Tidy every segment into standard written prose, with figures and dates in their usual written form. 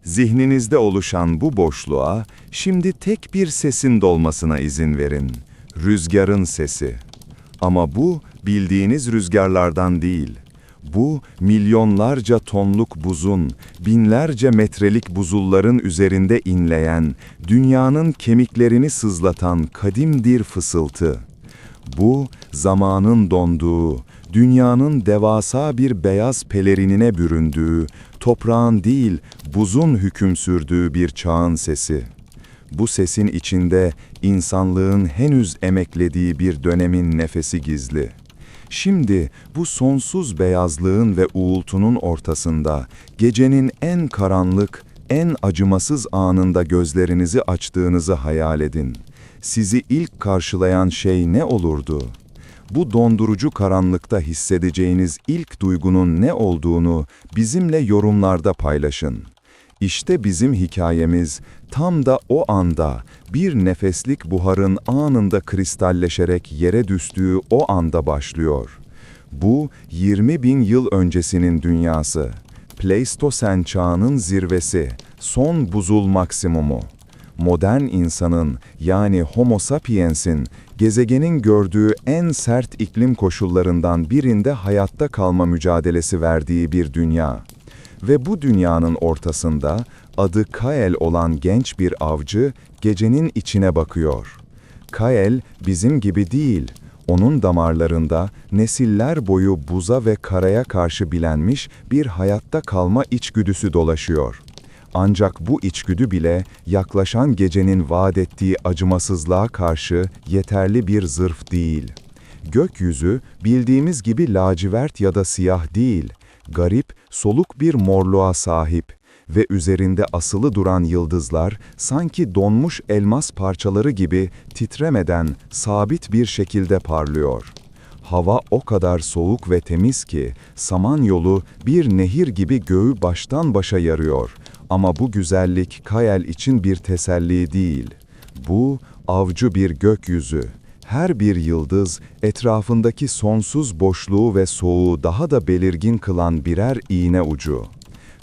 Zihninizde oluşan bu boşluğa şimdi tek bir sesin dolmasına izin verin. Rüzgarın sesi. Ama bu bildiğiniz rüzgarlardan değil. Bu milyonlarca tonluk buzun, binlerce metrelik buzulların üzerinde inleyen, dünyanın kemiklerini sızlatan kadim bir fısıltı. Bu, zamanın donduğu, dünyanın devasa bir beyaz pelerinine büründüğü, toprağın değil, buzun hüküm sürdüğü bir çağın sesi. Bu sesin içinde insanlığın henüz emeklediği bir dönemin nefesi gizli. Şimdi bu sonsuz beyazlığın ve uğultunun ortasında, gecenin en karanlık, en acımasız anında gözlerinizi açtığınızı hayal edin. Sizi ilk karşılayan şey ne olurdu? Bu dondurucu karanlıkta hissedeceğiniz ilk duygunun ne olduğunu bizimle yorumlarda paylaşın. İşte bizim hikayemiz tam da o anda, bir nefeslik buharın anında kristalleşerek yere düştüğü o anda başlıyor. Bu 20.000 yıl öncesinin dünyası, Pleistosen çağının zirvesi, son buzul maksimumu. Modern insanın, yani Homo sapiens'in, gezegenin gördüğü en sert iklim koşullarından birinde hayatta kalma mücadelesi verdiği bir dünya. Ve bu dünyanın ortasında adı Kael olan genç bir avcı gecenin içine bakıyor. Kael bizim gibi değil, onun damarlarında nesiller boyu buza ve karaya karşı bilenmiş bir hayatta kalma içgüdüsü dolaşıyor. Ancak bu içgüdü bile yaklaşan gecenin vaat ettiği acımasızlığa karşı yeterli bir zırh değil. Gökyüzü bildiğimiz gibi lacivert ya da siyah değil, garip, soluk bir morluğa sahip ve üzerinde asılı duran yıldızlar sanki donmuş elmas parçaları gibi titremeden sabit bir şekilde parlıyor. Hava o kadar soğuk ve temiz ki Samanyolu bir nehir gibi göğü baştan başa yarıyor. Ama bu güzellik Kael için bir teselli değil. Bu avcı bir gökyüzü. Her bir yıldız etrafındaki sonsuz boşluğu ve soğuğu daha da belirgin kılan birer iğne ucu.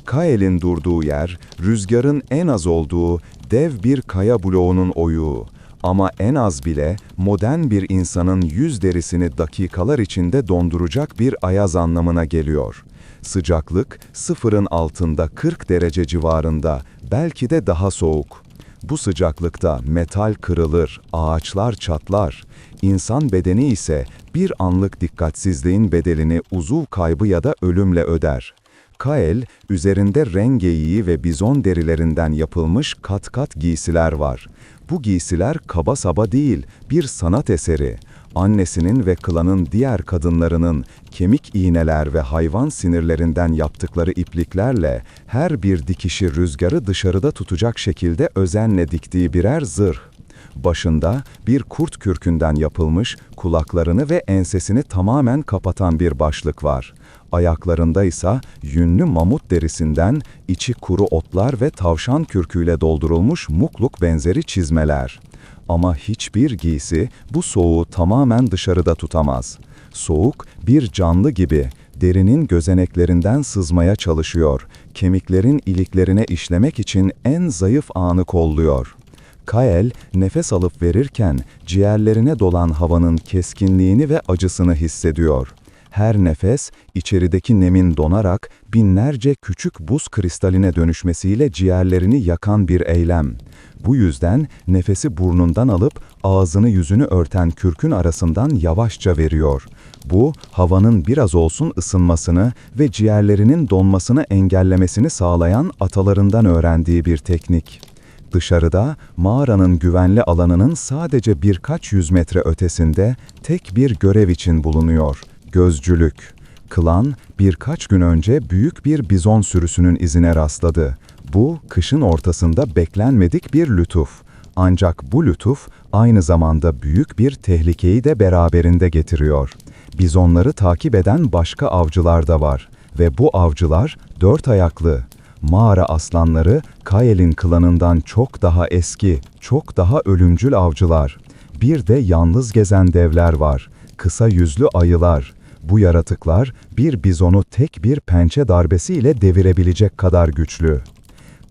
Kael'in durduğu yer, rüzgarın en az olduğu dev bir kaya bloğunun oyuğu. Ama en az bile modern bir insanın yüz derisini dakikalar içinde donduracak bir ayaz anlamına geliyor. Sıcaklık sıfırın altında 40 derece civarında, belki de daha soğuk. Bu sıcaklıkta metal kırılır, ağaçlar çatlar. İnsan bedeni ise bir anlık dikkatsizliğin bedelini uzuv kaybı ya da ölümle öder. Kael, üzerinde ren geyiği ve bizon derilerinden yapılmış kat kat giysiler var. Bu giysiler kaba saba değil, bir sanat eseri. Annesinin ve klanın diğer kadınlarının kemik iğneler ve hayvan sinirlerinden yaptıkları ipliklerle her bir dikişi rüzgarı dışarıda tutacak şekilde özenle diktiği birer zırh. Başında bir kurt kürkünden yapılmış, kulaklarını ve ensesini tamamen kapatan bir başlık var. Ayaklarında ise yünlü mamut derisinden içi kuru otlar ve tavşan kürküyle doldurulmuş mukluk benzeri çizmeler. Ama hiçbir giysi bu soğuğu tamamen dışarıda tutamaz. Soğuk bir canlı gibi derinin gözeneklerinden sızmaya çalışıyor, kemiklerin iliklerine işlemek için en zayıf anı kolluyor. Kael, nefes alıp verirken ciğerlerine dolan havanın keskinliğini ve acısını hissediyor. Her nefes, içerideki nemin donarak binlerce küçük buz kristaline dönüşmesiyle ciğerlerini yakan bir eylem. Bu yüzden nefesi burnundan alıp ağzını yüzünü örten kürkün arasından yavaşça veriyor. Bu, havanın biraz olsun ısınmasını ve ciğerlerinin donmasını engellemesini sağlayan atalarından öğrendiği bir teknik. Dışarıda, mağaranın güvenli alanının sadece birkaç yüz metre ötesinde tek bir görev için bulunuyor: gözcülük. Klan, birkaç gün önce büyük bir bizon sürüsünün izine rastladı. Bu, kışın ortasında beklenmedik bir lütuf. Ancak bu lütuf, aynı zamanda büyük bir tehlikeyi de beraberinde getiriyor. Bizonları takip eden başka avcılar da var ve bu avcılar dört ayaklı. Mağara aslanları, Kael'in klanından çok daha eski, çok daha ölümcül avcılar. Bir de yalnız gezen devler var, kısa yüzlü ayılar. Bu yaratıklar bir bizonu tek bir pençe darbesiyle devirebilecek kadar güçlü.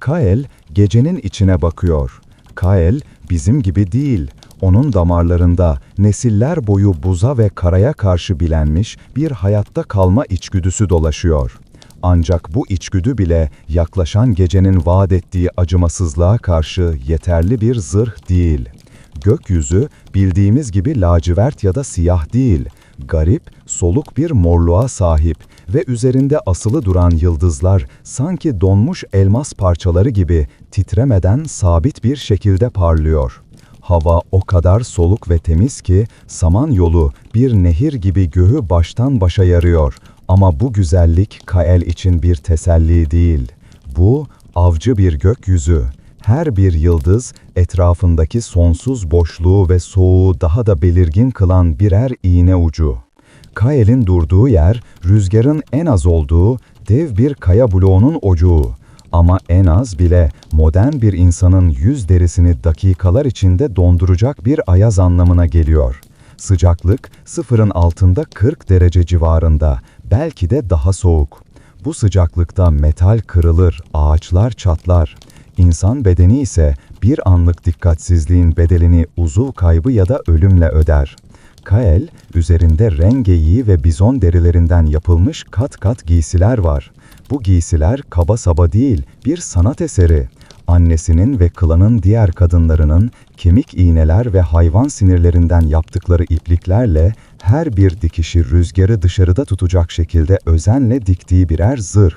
Kael, gecenin içine bakıyor. Kael, bizim gibi değil. Onun damarlarında nesiller boyu buza ve karaya karşı bilenmiş bir hayatta kalma içgüdüsü dolaşıyor. Ancak bu içgüdü bile yaklaşan gecenin vaat ettiği acımasızlığa karşı yeterli bir zırh değil. Gökyüzü bildiğimiz gibi lacivert ya da siyah değil, garip, soluk bir morluğa sahip ve üzerinde asılı duran yıldızlar sanki donmuş elmas parçaları gibi titremeden sabit bir şekilde parlıyor. Hava o kadar soluk ve temiz ki Samanyolu bir nehir gibi göğü baştan başa yarıyor. Ama bu güzellik Kael için bir teselli değil. Bu avcı bir gökyüzü. Her bir yıldız etrafındaki sonsuz boşluğu ve soğuğu daha da belirgin kılan birer iğne ucu. Kael'in durduğu yer rüzgarın en az olduğu dev bir kaya bloğunun ocuğu. Ama en az bile modern bir insanın yüz derisini dakikalar içinde donduracak bir ayaz anlamına geliyor. Sıcaklık sıfırın altında 40 derece civarında, belki de daha soğuk. Bu sıcaklıkta metal kırılır, ağaçlar çatlar. İnsan bedeni ise bir anlık dikkatsizliğin bedelini uzuv kaybı ya da ölümle öder. Kael, üzerinde ren geyiği ve bizon derilerinden yapılmış kat kat giysiler var. Bu giysiler kaba saba değil, bir sanat eseri. Annesinin ve klanın diğer kadınlarının kemik iğneler ve hayvan sinirlerinden yaptıkları ipliklerle her bir dikişi rüzgarı dışarıda tutacak şekilde özenle diktiği birer zırh.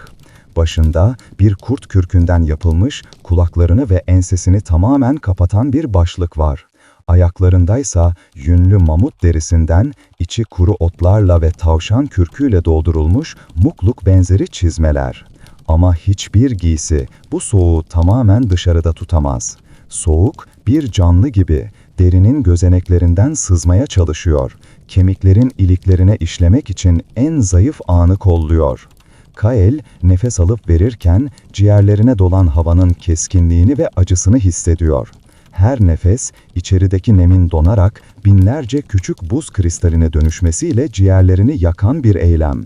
Başında bir kurt kürkünden yapılmış, kulaklarını ve ensesini tamamen kapatan bir başlık var. Ayaklarındaysa yünlü mamut derisinden, içi kuru otlarla ve tavşan kürküyle doldurulmuş mukluk benzeri çizmeler. Ama hiçbir giysi bu soğuğu tamamen dışarıda tutamaz. Soğuk bir canlı gibi derinin gözeneklerinden sızmaya çalışıyor. Kemiklerin iliklerine işlemek için en zayıf anı kolluyor. Kael nefes alıp verirken ciğerlerine dolan havanın keskinliğini ve acısını hissediyor. Her nefes içerideki nemin donarak binlerce küçük buz kristaline dönüşmesiyle ciğerlerini yakan bir eylem.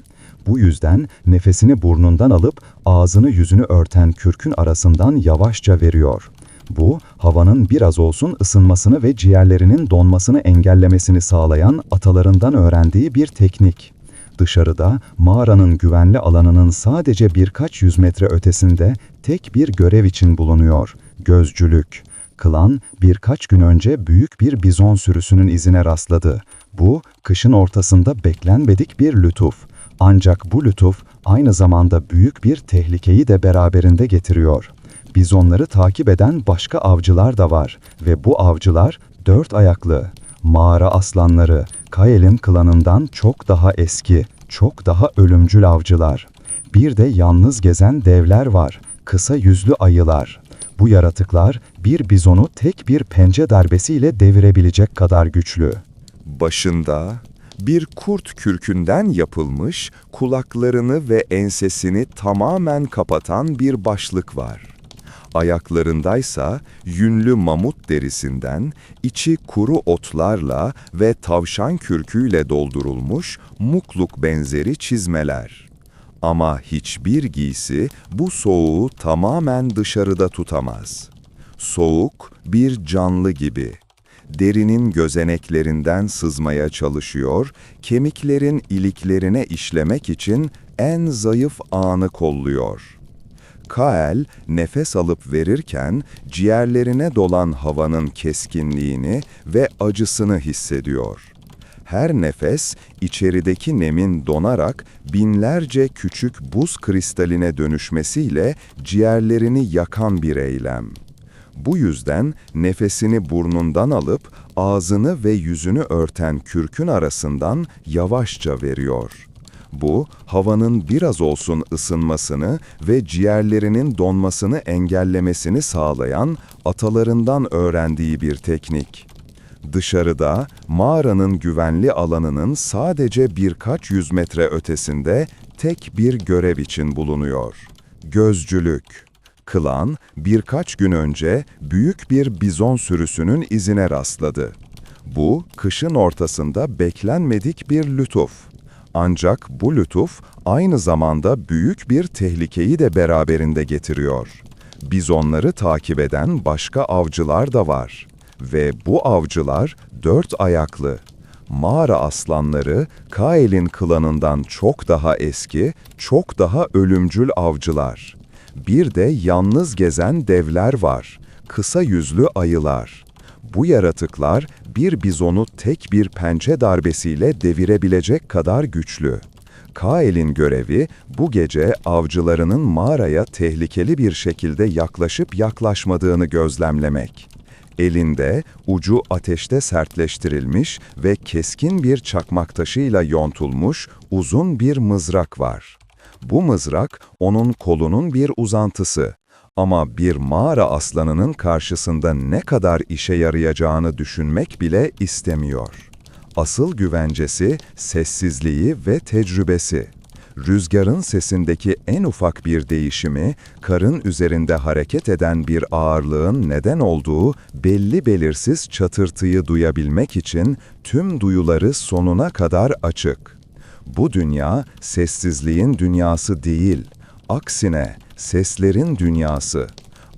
Bu yüzden nefesini burnundan alıp ağzını yüzünü örten kürkün arasından yavaşça veriyor. Bu, havanın biraz olsun ısınmasını ve ciğerlerinin donmasını engellemesini sağlayan atalarından öğrendiği bir teknik. Dışarıda, mağaranın güvenli alanının sadece birkaç yüz metre ötesinde tek bir görev için bulunuyor: gözcülük. Klan, birkaç gün önce büyük bir bizon sürüsünün izine rastladı. Bu, kışın ortasında beklenmedik bir lütuf. Ancak bu lütuf, aynı zamanda büyük bir tehlikeyi de beraberinde getiriyor. Bizonları takip eden başka avcılar da var ve bu avcılar 4 ayaklı. Mağara aslanları, Kael'in klanından çok daha eski, çok daha ölümcül avcılar. Bir de yalnız gezen devler var, kısa yüzlü ayılar. Bu yaratıklar bir bizonu tek bir pençe darbesiyle devirebilecek kadar güçlü. Başında bir kurt kürkünden yapılmış, kulaklarını ve ensesini tamamen kapatan bir başlık var. Ayaklarındaysa yünlü mamut derisinden, içi kuru otlarla ve tavşan kürküyle doldurulmuş mukluk benzeri çizmeler. Ama hiçbir giysi bu soğuğu tamamen dışarıda tutamaz. Soğuk bir canlı gibi. Derinin gözeneklerinden sızmaya çalışıyor, kemiklerin iliklerine işlemek için en zayıf anı kolluyor. Kael, nefes alıp verirken ciğerlerine dolan havanın keskinliğini ve acısını hissediyor. Her nefes, içerideki nemin donarak binlerce küçük buz kristaline dönüşmesiyle ciğerlerini yakan bir eylem. Bu yüzden nefesini burnundan alıp ağzını ve yüzünü örten kürkün arasından yavaşça veriyor. Bu, havanın biraz olsun ısınmasını ve ciğerlerinin donmasını engellemesini sağlayan atalarından öğrendiği bir teknik. Dışarıda, mağaranın güvenli alanının sadece birkaç yüz metre ötesinde tek bir görev için bulunuyor: gözcülük. Klan, birkaç gün önce büyük bir bizon sürüsünün izine rastladı. Bu, kışın ortasında beklenmedik bir lütuf. Ancak bu lütuf aynı zamanda büyük bir tehlikeyi de beraberinde getiriyor. Bizonları takip eden başka avcılar da var. Ve bu avcılar 4 ayaklı. Mağara aslanları, Kael'in klanından çok daha eski, çok daha ölümcül avcılar. Bir de yalnız gezen devler var, kısa yüzlü ayılar. Bu yaratıklar bir bizonu tek bir pençe darbesiyle devirebilecek kadar güçlü. Kael'in görevi bu gece avcılarının mağaraya tehlikeli bir şekilde yaklaşıp yaklaşmadığını gözlemlemek. Elinde ucu ateşte sertleştirilmiş ve keskin bir çakmak taşıyla yontulmuş uzun bir mızrak var. Bu mızrak onun kolunun bir uzantısı ama bir mağara aslanının karşısında ne kadar işe yarayacağını düşünmek bile istemiyor. Asıl güvencesi sessizliği ve tecrübesi. Rüzgarın sesindeki en ufak bir değişimi, karın üzerinde hareket eden bir ağırlığın neden olduğu belli belirsiz çatırtıyı duyabilmek için tüm duyuları sonuna kadar açık. Bu dünya sessizliğin dünyası değil, aksine seslerin dünyası.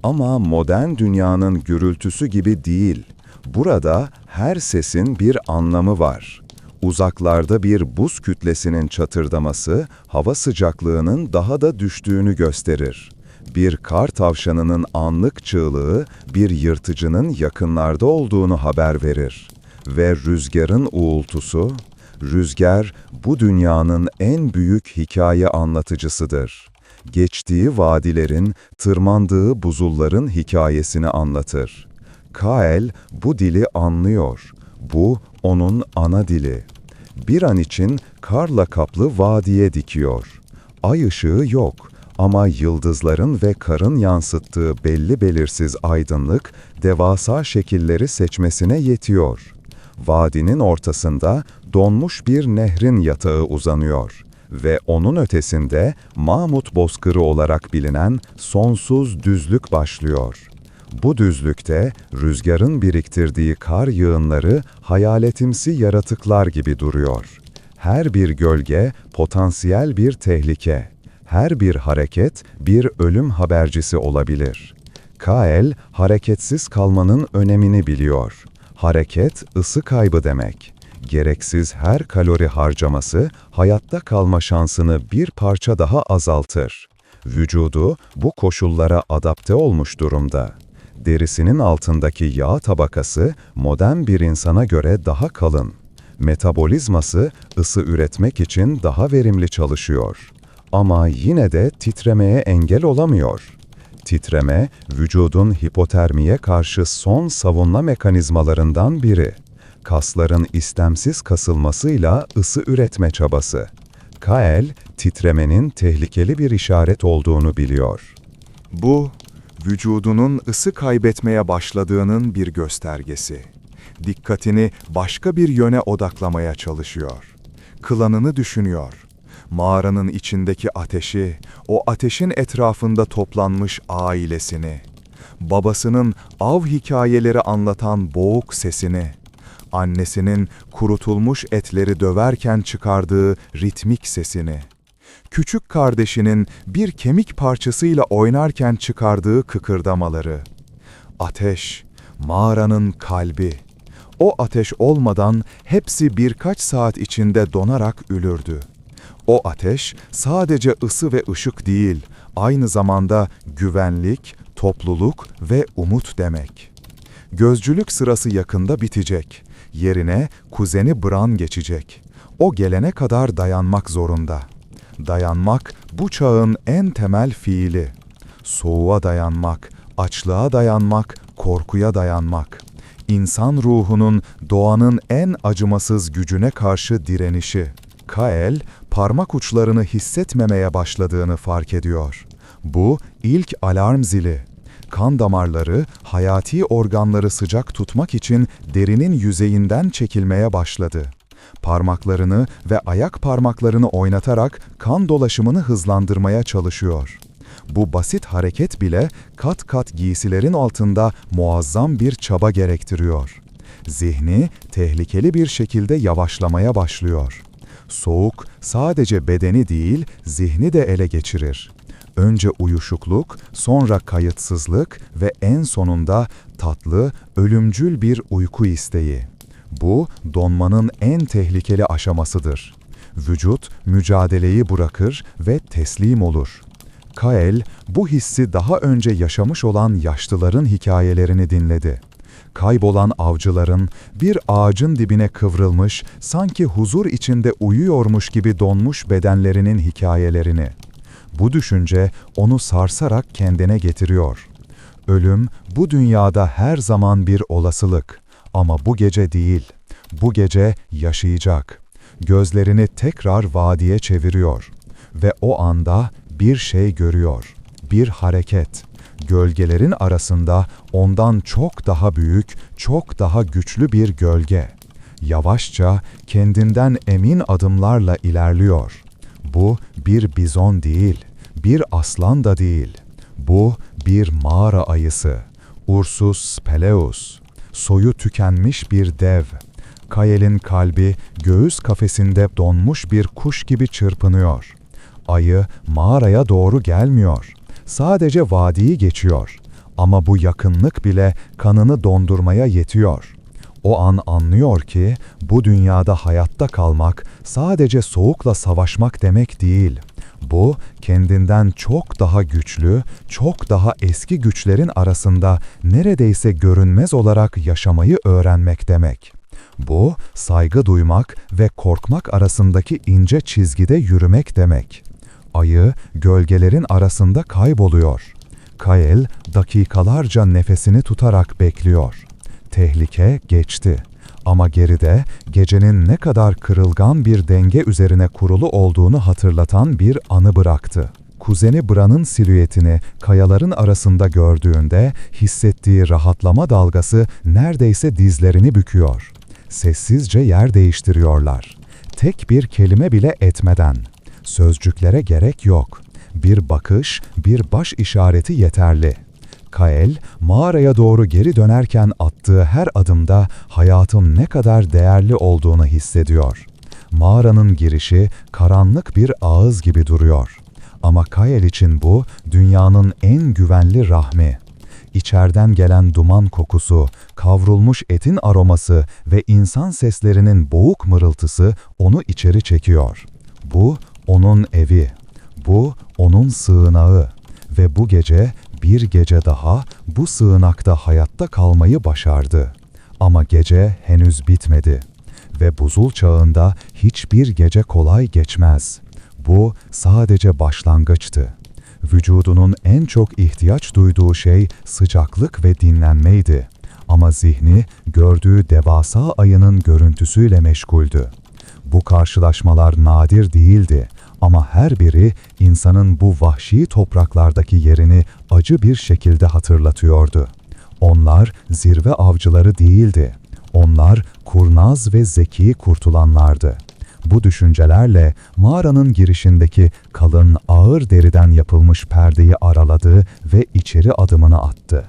Ama modern dünyanın gürültüsü gibi değil. Burada her sesin bir anlamı var. Uzaklarda bir buz kütlesinin çatırdaması, hava sıcaklığının daha da düştüğünü gösterir. Bir kar tavşanının anlık çığlığı, bir yırtıcının yakınlarda olduğunu haber verir. Ve rüzgarın uğultusu, rüzgar bu dünyanın en büyük hikaye anlatıcısıdır. Geçtiği vadilerin, tırmandığı buzulların hikayesini anlatır. Kael bu dili anlıyor. Bu onun ana dili. Bir an için karla kaplı vadiye dikiyor. Ay ışığı yok ama yıldızların ve karın yansıttığı belli belirsiz aydınlık devasa şekilleri seçmesine yetiyor. Vadinin ortasında donmuş bir nehrin yatağı uzanıyor ve onun ötesinde Mamut Bozkırı olarak bilinen sonsuz düzlük başlıyor. Bu düzlükte rüzgarın biriktirdiği kar yığınları hayaletimsi yaratıklar gibi duruyor. Her bir gölge potansiyel bir tehlike. Her bir hareket bir ölüm habercisi olabilir. Kael hareketsiz kalmanın önemini biliyor. Hareket ısı kaybı demek. Gereksiz her kalori harcaması hayatta kalma şansını bir parça daha azaltır. Vücudu bu koşullara adapte olmuş durumda. Derisinin altındaki yağ tabakası modern bir insana göre daha kalın. Metabolizması ısı üretmek için daha verimli çalışıyor. Ama yine de titremeye engel olamıyor. Titreme, vücudun hipotermiye karşı son savunma mekanizmalarından biri. Kasların istemsiz kasılmasıyla ısı üretme çabası. Kael, titremenin tehlikeli bir işaret olduğunu biliyor. Bu, vücudunun ısı kaybetmeye başladığının bir göstergesi. Dikkatini başka bir yöne odaklamaya çalışıyor. Klanını düşünüyor. Mağaranın içindeki ateşi, o ateşin etrafında toplanmış ailesini, babasının av hikayeleri anlatan boğuk sesini, annesinin kurutulmuş etleri döverken çıkardığı ritmik sesini, küçük kardeşinin bir kemik parçasıyla oynarken çıkardığı kıkırdamaları. Ateş, mağaranın kalbi. O ateş olmadan hepsi birkaç saat içinde donarak ölürdü. O ateş sadece ısı ve ışık değil, aynı zamanda güvenlik, topluluk ve umut demek. Gözcülük sırası yakında bitecek. Yerine kuzeni Bran geçecek. O gelene kadar dayanmak zorunda. Dayanmak bu çağın en temel fiili. Soğuğa dayanmak, açlığa dayanmak, korkuya dayanmak. İnsan ruhunun doğanın en acımasız gücüne karşı direnişi. Kael, parmak uçlarını hissetmemeye başladığını fark ediyor. Bu ilk alarm zili. Kan damarları, hayati organları sıcak tutmak için derinin yüzeyinden çekilmeye başladı. Parmaklarını ve ayak parmaklarını oynatarak kan dolaşımını hızlandırmaya çalışıyor. Bu basit hareket bile kat kat giysilerin altında muazzam bir çaba gerektiriyor. Zihni tehlikeli bir şekilde yavaşlamaya başlıyor. Soğuk sadece bedeni değil, zihni de ele geçirir. Önce uyuşukluk, sonra kayıtsızlık ve en sonunda tatlı, ölümcül bir uyku isteği. Bu, donmanın en tehlikeli aşamasıdır. Vücut mücadeleyi bırakır ve teslim olur. Kael, bu hissi daha önce yaşamış olan yaşlıların hikayelerini dinledi. Kaybolan avcıların, bir ağacın dibine kıvrılmış, sanki huzur içinde uyuyormuş gibi donmuş bedenlerinin hikayelerini. Bu düşünce onu sarsarak kendine getiriyor. Ölüm, bu dünyada her zaman bir olasılık. Ama bu gece değil. Bu gece yaşayacak. Gözlerini tekrar vadiye çeviriyor. Ve o anda bir şey görüyor. Bir hareket. Gölgelerin arasında ondan çok daha büyük, çok daha güçlü bir gölge. Yavaşça, kendinden emin adımlarla ilerliyor. Bu bir bizon değil, bir aslan da değil. Bu bir mağara ayısı. Ursus speleus. Soyu tükenmiş bir dev. Kael'in kalbi göğüs kafesinde donmuş bir kuş gibi çırpınıyor. Ayı mağaraya doğru gelmiyor. Sadece vadiyi geçiyor. Ama bu yakınlık bile kanını dondurmaya yetiyor. O an anlıyor ki bu dünyada hayatta kalmak sadece soğukla savaşmak demek değil. Bu, kendinden çok daha güçlü, çok daha eski güçlerin arasında neredeyse görünmez olarak yaşamayı öğrenmek demek. Bu, saygı duymak ve korkmak arasındaki ince çizgide yürümek demek. Ayı, gölgelerin arasında kayboluyor. Kael, dakikalarca nefesini tutarak bekliyor. Tehlike geçti. Ama geride, gecenin ne kadar kırılgan bir denge üzerine kurulu olduğunu hatırlatan bir anı bıraktı. Kuzeni Bran'ın silüetini kayaların arasında gördüğünde hissettiği rahatlama dalgası neredeyse dizlerini büküyor. Sessizce yer değiştiriyorlar. Tek bir kelime bile etmeden. Sözcüklere gerek yok. Bir bakış, bir baş işareti yeterli. Kael, mağaraya doğru geri dönerken attığı her adımda hayatın ne kadar değerli olduğunu hissediyor. Mağaranın girişi karanlık bir ağız gibi duruyor. Ama Kael için bu dünyanın en güvenli rahmi. İçeriden gelen duman kokusu, kavrulmuş etin aroması ve insan seslerinin boğuk mırıltısı onu içeri çekiyor. Bu onun evi. Bu onun sığınağı. Ve bu gece bir gece daha bu sığınakta hayatta kalmayı başardı. Ama gece henüz bitmedi. Ve buzul çağında hiçbir gece kolay geçmez. Bu sadece başlangıçtı. Vücudunun en çok ihtiyaç duyduğu şey sıcaklık ve dinlenmeydi. Ama zihni gördüğü devasa ayının görüntüsüyle meşguldü. Bu karşılaşmalar nadir değildi ama her biri insanın bu vahşi topraklardaki yerini acı bir şekilde hatırlatıyordu. Onlar zirve avcıları değildi. Onlar kurnaz ve zeki kurtulanlardı. Bu düşüncelerle mağaranın girişindeki kalın, ağır deriden yapılmış perdeyi araladı ve içeri adımını attı.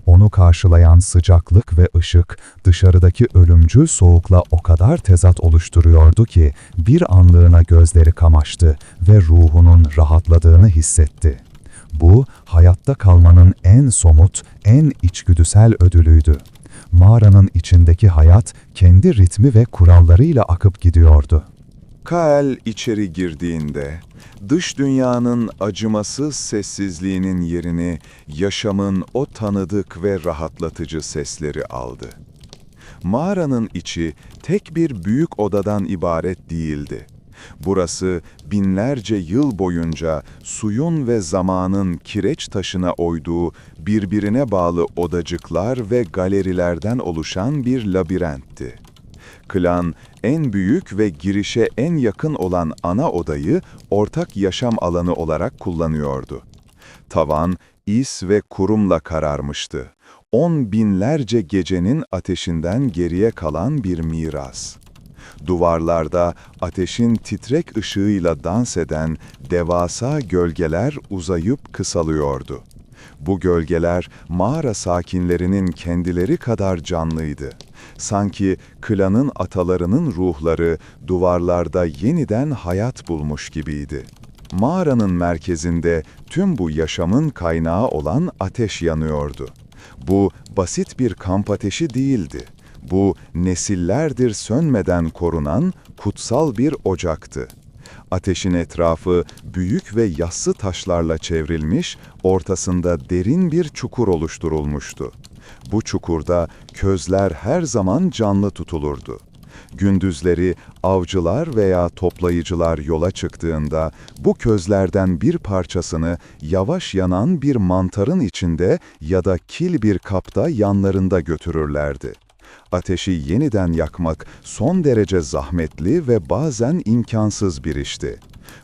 Onu karşılayan sıcaklık ve ışık dışarıdaki ölümcül soğukla o kadar tezat oluşturuyordu ki bir anlığına gözleri kamaştı ve ruhunun rahatladığını hissetti. Bu, hayatta kalmanın en somut, en içgüdüsel ödülüydü. Mağaranın içindeki hayat kendi ritmi ve kurallarıyla akıp gidiyordu. Kael içeri girdiğinde, dış dünyanın acımasız sessizliğinin yerini yaşamın o tanıdık ve rahatlatıcı sesleri aldı. Mağaranın içi tek bir büyük odadan ibaret değildi. Burası binlerce yıl boyunca suyun ve zamanın kireç taşına oyduğu birbirine bağlı odacıklar ve galerilerden oluşan bir labirentti. Klan, en büyük ve girişe en yakın olan ana odayı ortak yaşam alanı olarak kullanıyordu. Tavan, is ve kurumla kararmıştı. 10 binlerce gecenin ateşinden geriye kalan bir miras. Duvarlarda ateşin titrek ışığıyla dans eden devasa gölgeler uzayıp kısalıyordu. Bu gölgeler mağara sakinlerinin kendileri kadar canlıydı. Sanki klanın atalarının ruhları duvarlarda yeniden hayat bulmuş gibiydi. Mağaranın merkezinde tüm bu yaşamın kaynağı olan ateş yanıyordu. Bu basit bir kamp ateşi değildi. Bu nesillerdir sönmeden korunan kutsal bir ocaktı. Ateşin etrafı büyük ve yassı taşlarla çevrilmiş, ortasında derin bir çukur oluşturulmuştu. Bu çukurda közler her zaman canlı tutulurdu. Gündüzleri avcılar veya toplayıcılar yola çıktığında bu közlerden bir parçasını yavaş yanan bir mantarın içinde ya da kil bir kapta yanlarında götürürlerdi. Ateşi yeniden yakmak son derece zahmetli ve bazen imkansız bir işti.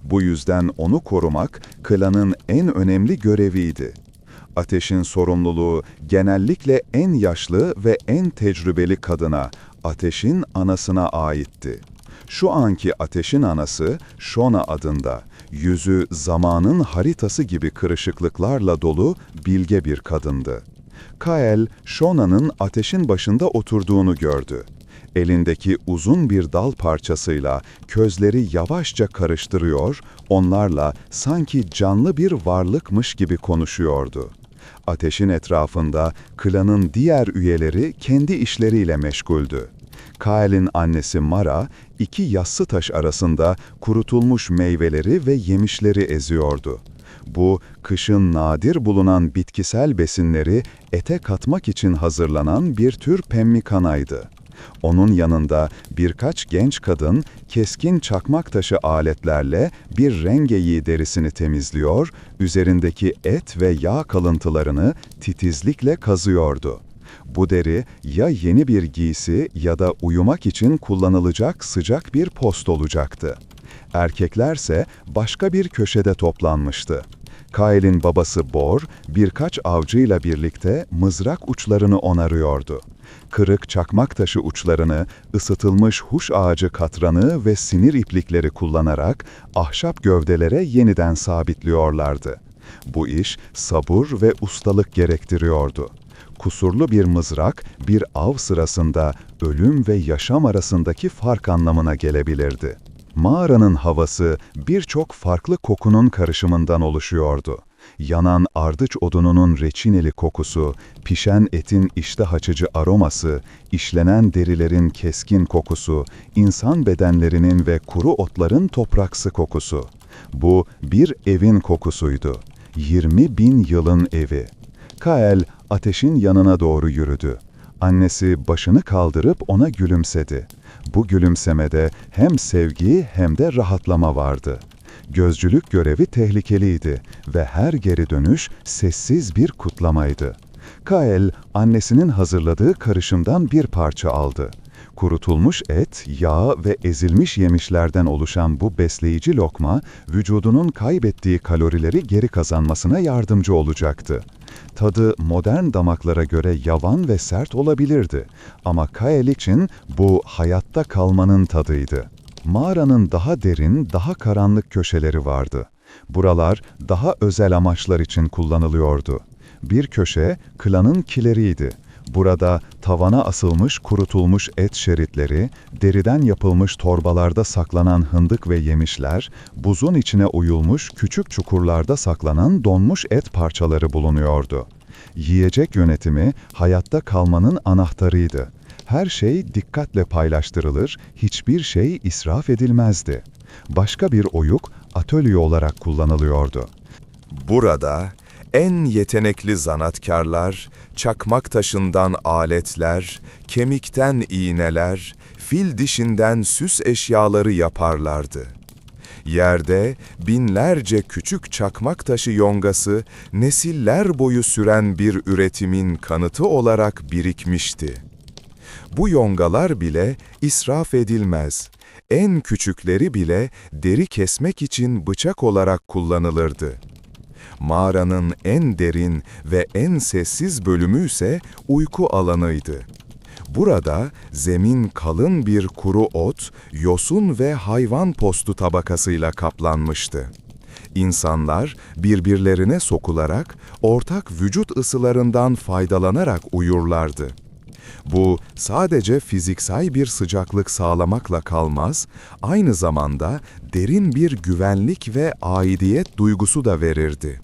Bu yüzden onu korumak klanın en önemli göreviydi. Ateşin sorumluluğu genellikle en yaşlı ve en tecrübeli kadına, ateşin anasına aitti. Şu anki ateşin anası Shona adında, yüzü zamanın haritası gibi kırışıklıklarla dolu bilge bir kadındı. Kael, Shona'nın ateşin başında oturduğunu gördü. Elindeki uzun bir dal parçasıyla közleri yavaşça karıştırıyor, onlarla sanki canlı bir varlıkmış gibi konuşuyordu. Ateşin etrafında klanın diğer üyeleri kendi işleriyle meşguldü. Kael'in annesi Mara, iki yassı taş arasında kurutulmuş meyveleri ve yemişleri eziyordu. Bu, kışın nadir bulunan bitkisel besinleri ete katmak için hazırlanan bir tür pemmikanaydı. Onun yanında birkaç genç kadın keskin çakmak taşı aletlerle bir rengeyi derisini temizliyor, üzerindeki et ve yağ kalıntılarını titizlikle kazıyordu. Bu deri ya yeni bir giysi ya da uyumak için kullanılacak sıcak bir post olacaktı. Erkeklerse başka bir köşede toplanmıştı. Kael'in babası Bor, birkaç avcıyla birlikte mızrak uçlarını onarıyordu. Kırık çakmak taşı uçlarını, ısıtılmış huş ağacı katranı ve sinir iplikleri kullanarak ahşap gövdelere yeniden sabitliyorlardı. Bu iş sabır ve ustalık gerektiriyordu. Kusurlu bir mızrak, bir av sırasında ölüm ve yaşam arasındaki fark anlamına gelebilirdi. Mağaranın havası birçok farklı kokunun karışımından oluşuyordu. Yanan ardıç odununun reçineli kokusu, pişen etin iştah açıcı aroması, işlenen derilerin keskin kokusu, insan bedenlerinin ve kuru otların topraksı kokusu. Bu bir evin kokusuydu. 20.000 yılın evi. Kael ateşin yanına doğru yürüdü. Annesi başını kaldırıp ona gülümsedi. Bu gülümsemede hem sevgi hem de rahatlama vardı. Gözcülük görevi tehlikeliydi ve her geri dönüş sessiz bir kutlamaydı. Kael, annesinin hazırladığı karışımdan bir parça aldı. Kurutulmuş et, yağ ve ezilmiş yemişlerden oluşan bu besleyici lokma, vücudunun kaybettiği kalorileri geri kazanmasına yardımcı olacaktı. Tadı modern damaklara göre yavan ve sert olabilirdi ama Kael için bu hayatta kalmanın tadıydı. Mağaranın daha derin, daha karanlık köşeleri vardı. Buralar daha özel amaçlar için kullanılıyordu. Bir köşe klanın kileriydi. Burada tavana asılmış kurutulmuş et şeritleri, deriden yapılmış torbalarda saklanan hındık ve yemişler, buzun içine oyulmuş küçük çukurlarda saklanan donmuş et parçaları bulunuyordu. Yiyecek yönetimi hayatta kalmanın anahtarıydı. Her şey dikkatle paylaştırılır, hiçbir şey israf edilmezdi. Başka bir oyuk atölye olarak kullanılıyordu. Burada en yetenekli zanatkarlar, çakmak taşından aletler, kemikten iğneler, fil dişinden süs eşyaları yaparlardı. Yerde binlerce küçük çakmak taşı yongası, nesiller boyu süren bir üretimin kanıtı olarak birikmişti. Bu yongalar bile israf edilmez. En küçükleri bile deri kesmek için bıçak olarak kullanılırdı. Mağaranın en derin ve en sessiz bölümü ise uyku alanıydı. Burada zemin kalın bir kuru ot, yosun ve hayvan postu tabakasıyla kaplanmıştı. İnsanlar birbirlerine sokularak, ortak vücut ısılarından faydalanarak uyurlardı. Bu sadece fiziksel bir sıcaklık sağlamakla kalmaz, aynı zamanda derin bir güvenlik ve aidiyet duygusu da verirdi.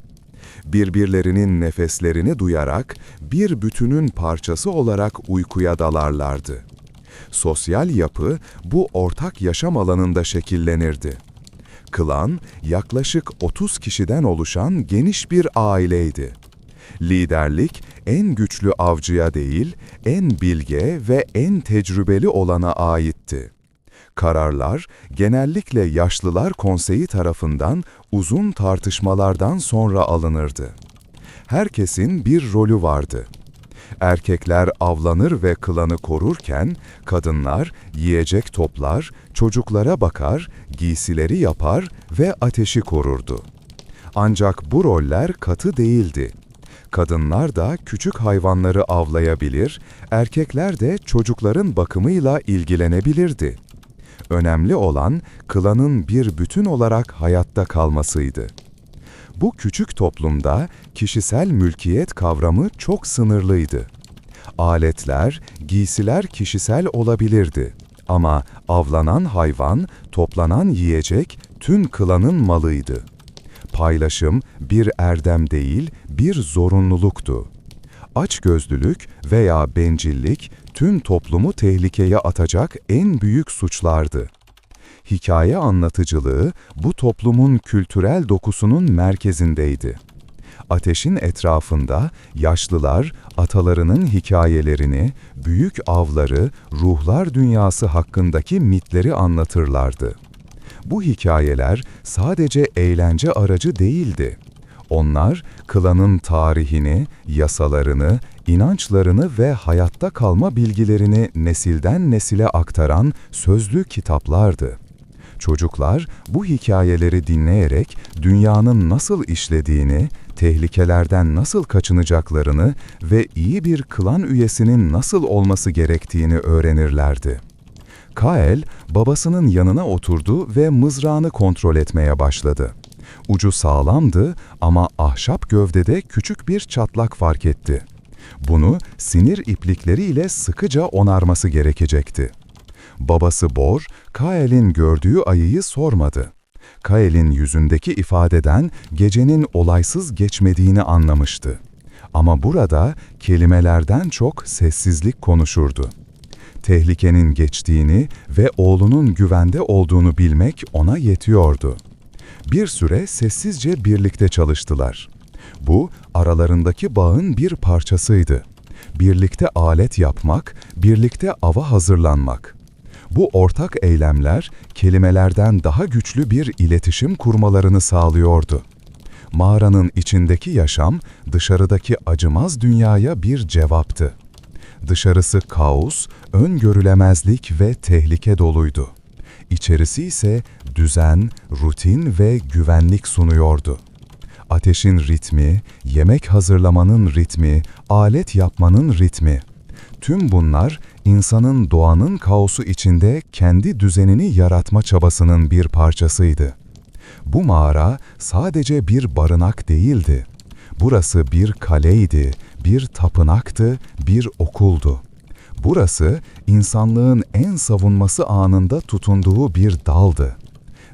Birbirlerinin nefeslerini duyarak bir bütünün parçası olarak uykuya dalarlardı. Sosyal yapı bu ortak yaşam alanında şekillenirdi. Klan yaklaşık 30 kişiden oluşan geniş bir aileydi. Liderlik en güçlü avcıya değil, en bilge ve en tecrübeli olana aitti. Kararlar genellikle yaşlılar konseyi tarafından uzun tartışmalardan sonra alınırdı. Herkesin bir rolü vardı. Erkekler avlanır ve klanı korurken, kadınlar yiyecek toplar, çocuklara bakar, giysileri yapar ve ateşi korurdu. Ancak bu roller katı değildi. Kadınlar da küçük hayvanları avlayabilir, erkekler de çocukların bakımıyla ilgilenebilirdi. Önemli olan klanın bir bütün olarak hayatta kalmasıydı. Bu küçük toplumda kişisel mülkiyet kavramı çok sınırlıydı. Aletler, giysiler kişisel olabilirdi ama avlanan hayvan, toplanan yiyecek tüm klanın malıydı. Paylaşım bir erdem değil, bir zorunluluktu. Açgözlülük veya bencillik tüm toplumu tehlikeye atacak en büyük suçlardı. Hikaye anlatıcılığı bu toplumun kültürel dokusunun merkezindeydi. Ateşin etrafında yaşlılar atalarının hikayelerini, büyük avları, ruhlar dünyası hakkındaki mitleri anlatırlardı. Bu hikayeler sadece eğlence aracı değildi. Onlar, klanın tarihini, yasalarını, inançlarını ve hayatta kalma bilgilerini nesilden nesile aktaran sözlü kitaplardı. Çocuklar bu hikayeleri dinleyerek dünyanın nasıl işlediğini, tehlikelerden nasıl kaçınacaklarını ve iyi bir klan üyesinin nasıl olması gerektiğini öğrenirlerdi. Kael, babasının yanına oturdu ve mızrağını kontrol etmeye başladı. Ucu sağlamdı ama ahşap gövdede küçük bir çatlak fark etti. Bunu sinir iplikleriyle sıkıca onarması gerekecekti. Babası Bor, Kael'in gördüğü ayıyı sormadı. Kael'in yüzündeki ifadeden gecenin olaysız geçmediğini anlamıştı. Ama burada kelimelerden çok sessizlik konuşurdu. Tehlikenin geçtiğini ve oğlunun güvende olduğunu bilmek ona yetiyordu. Bir süre sessizce birlikte çalıştılar. Bu, aralarındaki bağın bir parçasıydı. Birlikte alet yapmak, birlikte ava hazırlanmak. Bu ortak eylemler, kelimelerden daha güçlü bir iletişim kurmalarını sağlıyordu. Mağaranın içindeki yaşam, dışarıdaki acımaz dünyaya bir cevaptı. Dışarısı kaos, öngörülemezlik ve tehlike doluydu. İçerisi ise düzen, rutin ve güvenlik sunuyordu. Ateşin ritmi, yemek hazırlamanın ritmi, alet yapmanın ritmi. Tüm bunlar insanın doğanın kaosu içinde kendi düzenini yaratma çabasının bir parçasıydı. Bu mağara sadece bir barınak değildi. Burası bir kaleydi, bir tapınaktı, bir okuldu. Burası insanlığın en savunması anında tutunduğu bir daldı.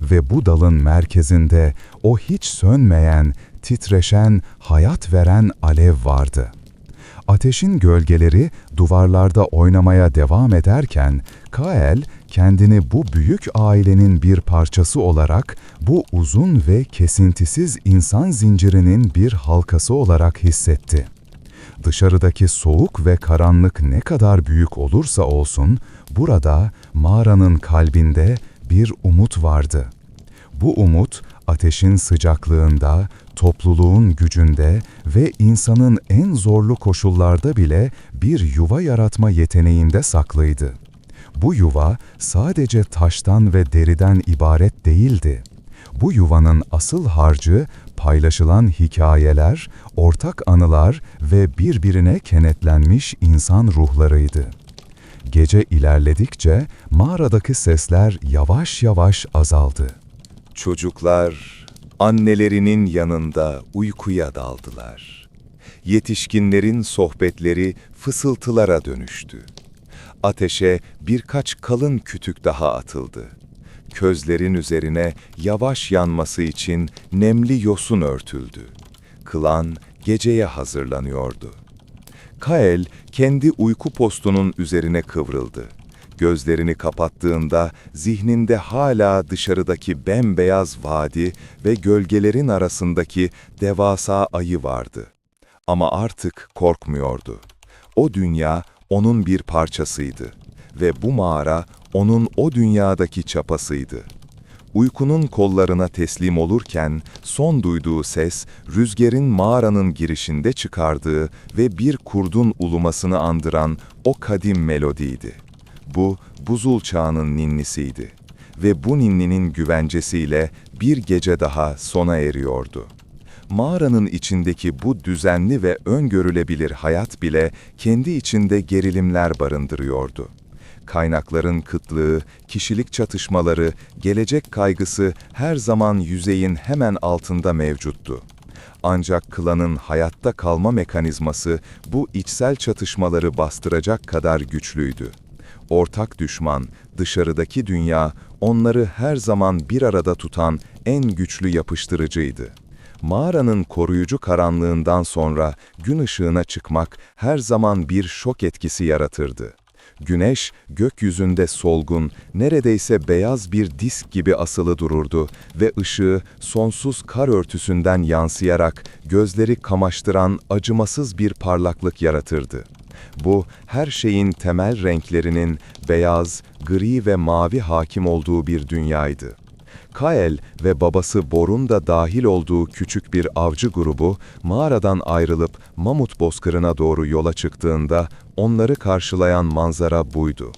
Ve bu dalın merkezinde o hiç sönmeyen, titreşen, hayat veren alev vardı. Ateşin gölgeleri duvarlarda oynamaya devam ederken, Kael kendini bu büyük ailenin bir parçası olarak bu uzun ve kesintisiz insan zincirinin bir halkası olarak hissetti. Dışarıdaki soğuk ve karanlık ne kadar büyük olursa olsun, burada mağaranın kalbinde bir umut vardı. Bu umut, ateşin sıcaklığında, topluluğun gücünde ve insanın en zorlu koşullarda bile bir yuva yaratma yeteneğinde saklıydı. Bu yuva sadece taştan ve deriden ibaret değildi. Bu yuvanın asıl harcı paylaşılan hikayeler, ortak anılar ve birbirine kenetlenmiş insan ruhlarıydı. Gece ilerledikçe mağaradaki sesler yavaş yavaş azaldı. Çocuklar annelerinin yanında uykuya daldılar. yetişkinlerin sohbetleri fısıltılara dönüştü. Ateşe birkaç kalın kütük daha atıldı. Közlerin üzerine yavaş yanması için nemli yosun örtüldü. Klan geceye hazırlanıyordu. Kael kendi uyku postunun üzerine kıvrıldı. Gözlerini kapattığında zihninde hala dışarıdaki bembeyaz vadi ve gölgelerin arasındaki devasa ayı vardı. Ama artık korkmuyordu. O dünya onun bir parçasıydı ve bu mağara onun o dünyadaki çapasıydı. Uykunun kollarına teslim olurken son duyduğu ses, rüzgarın mağaranın girişinde çıkardığı ve bir kurdun ulumasını andıran o kadim melodiydi. Bu, buzul çağının ninnisiydi ve bu ninninin güvencesiyle bir gece daha sona eriyordu. Mağaranın içindeki bu düzenli ve öngörülebilir hayat bile kendi içinde gerilimler barındırıyordu. Kaynakların kıtlığı, kişilik çatışmaları, gelecek kaygısı her zaman yüzeyin hemen altında mevcuttu. Ancak klanın hayatta kalma mekanizması bu içsel çatışmaları bastıracak kadar güçlüydü. Ortak düşman, dışarıdaki dünya, onları her zaman bir arada tutan en güçlü yapıştırıcıydı. Mağaranın koruyucu karanlığından sonra gün ışığına çıkmak her zaman bir şok etkisi yaratırdı. Güneş, gökyüzünde solgun, neredeyse beyaz bir disk gibi asılı dururdu ve ışığı sonsuz kar örtüsünden yansıyarak gözleri kamaştıran acımasız bir parlaklık yaratırdı. Bu, her şeyin temel renklerinin beyaz, gri ve mavi hakim olduğu bir dünyaydı. Kael ve babası Bor'un da dahil olduğu küçük bir avcı grubu, mağaradan ayrılıp Mamut Bozkırı'na doğru yola çıktığında onları karşılayan manzara buydu.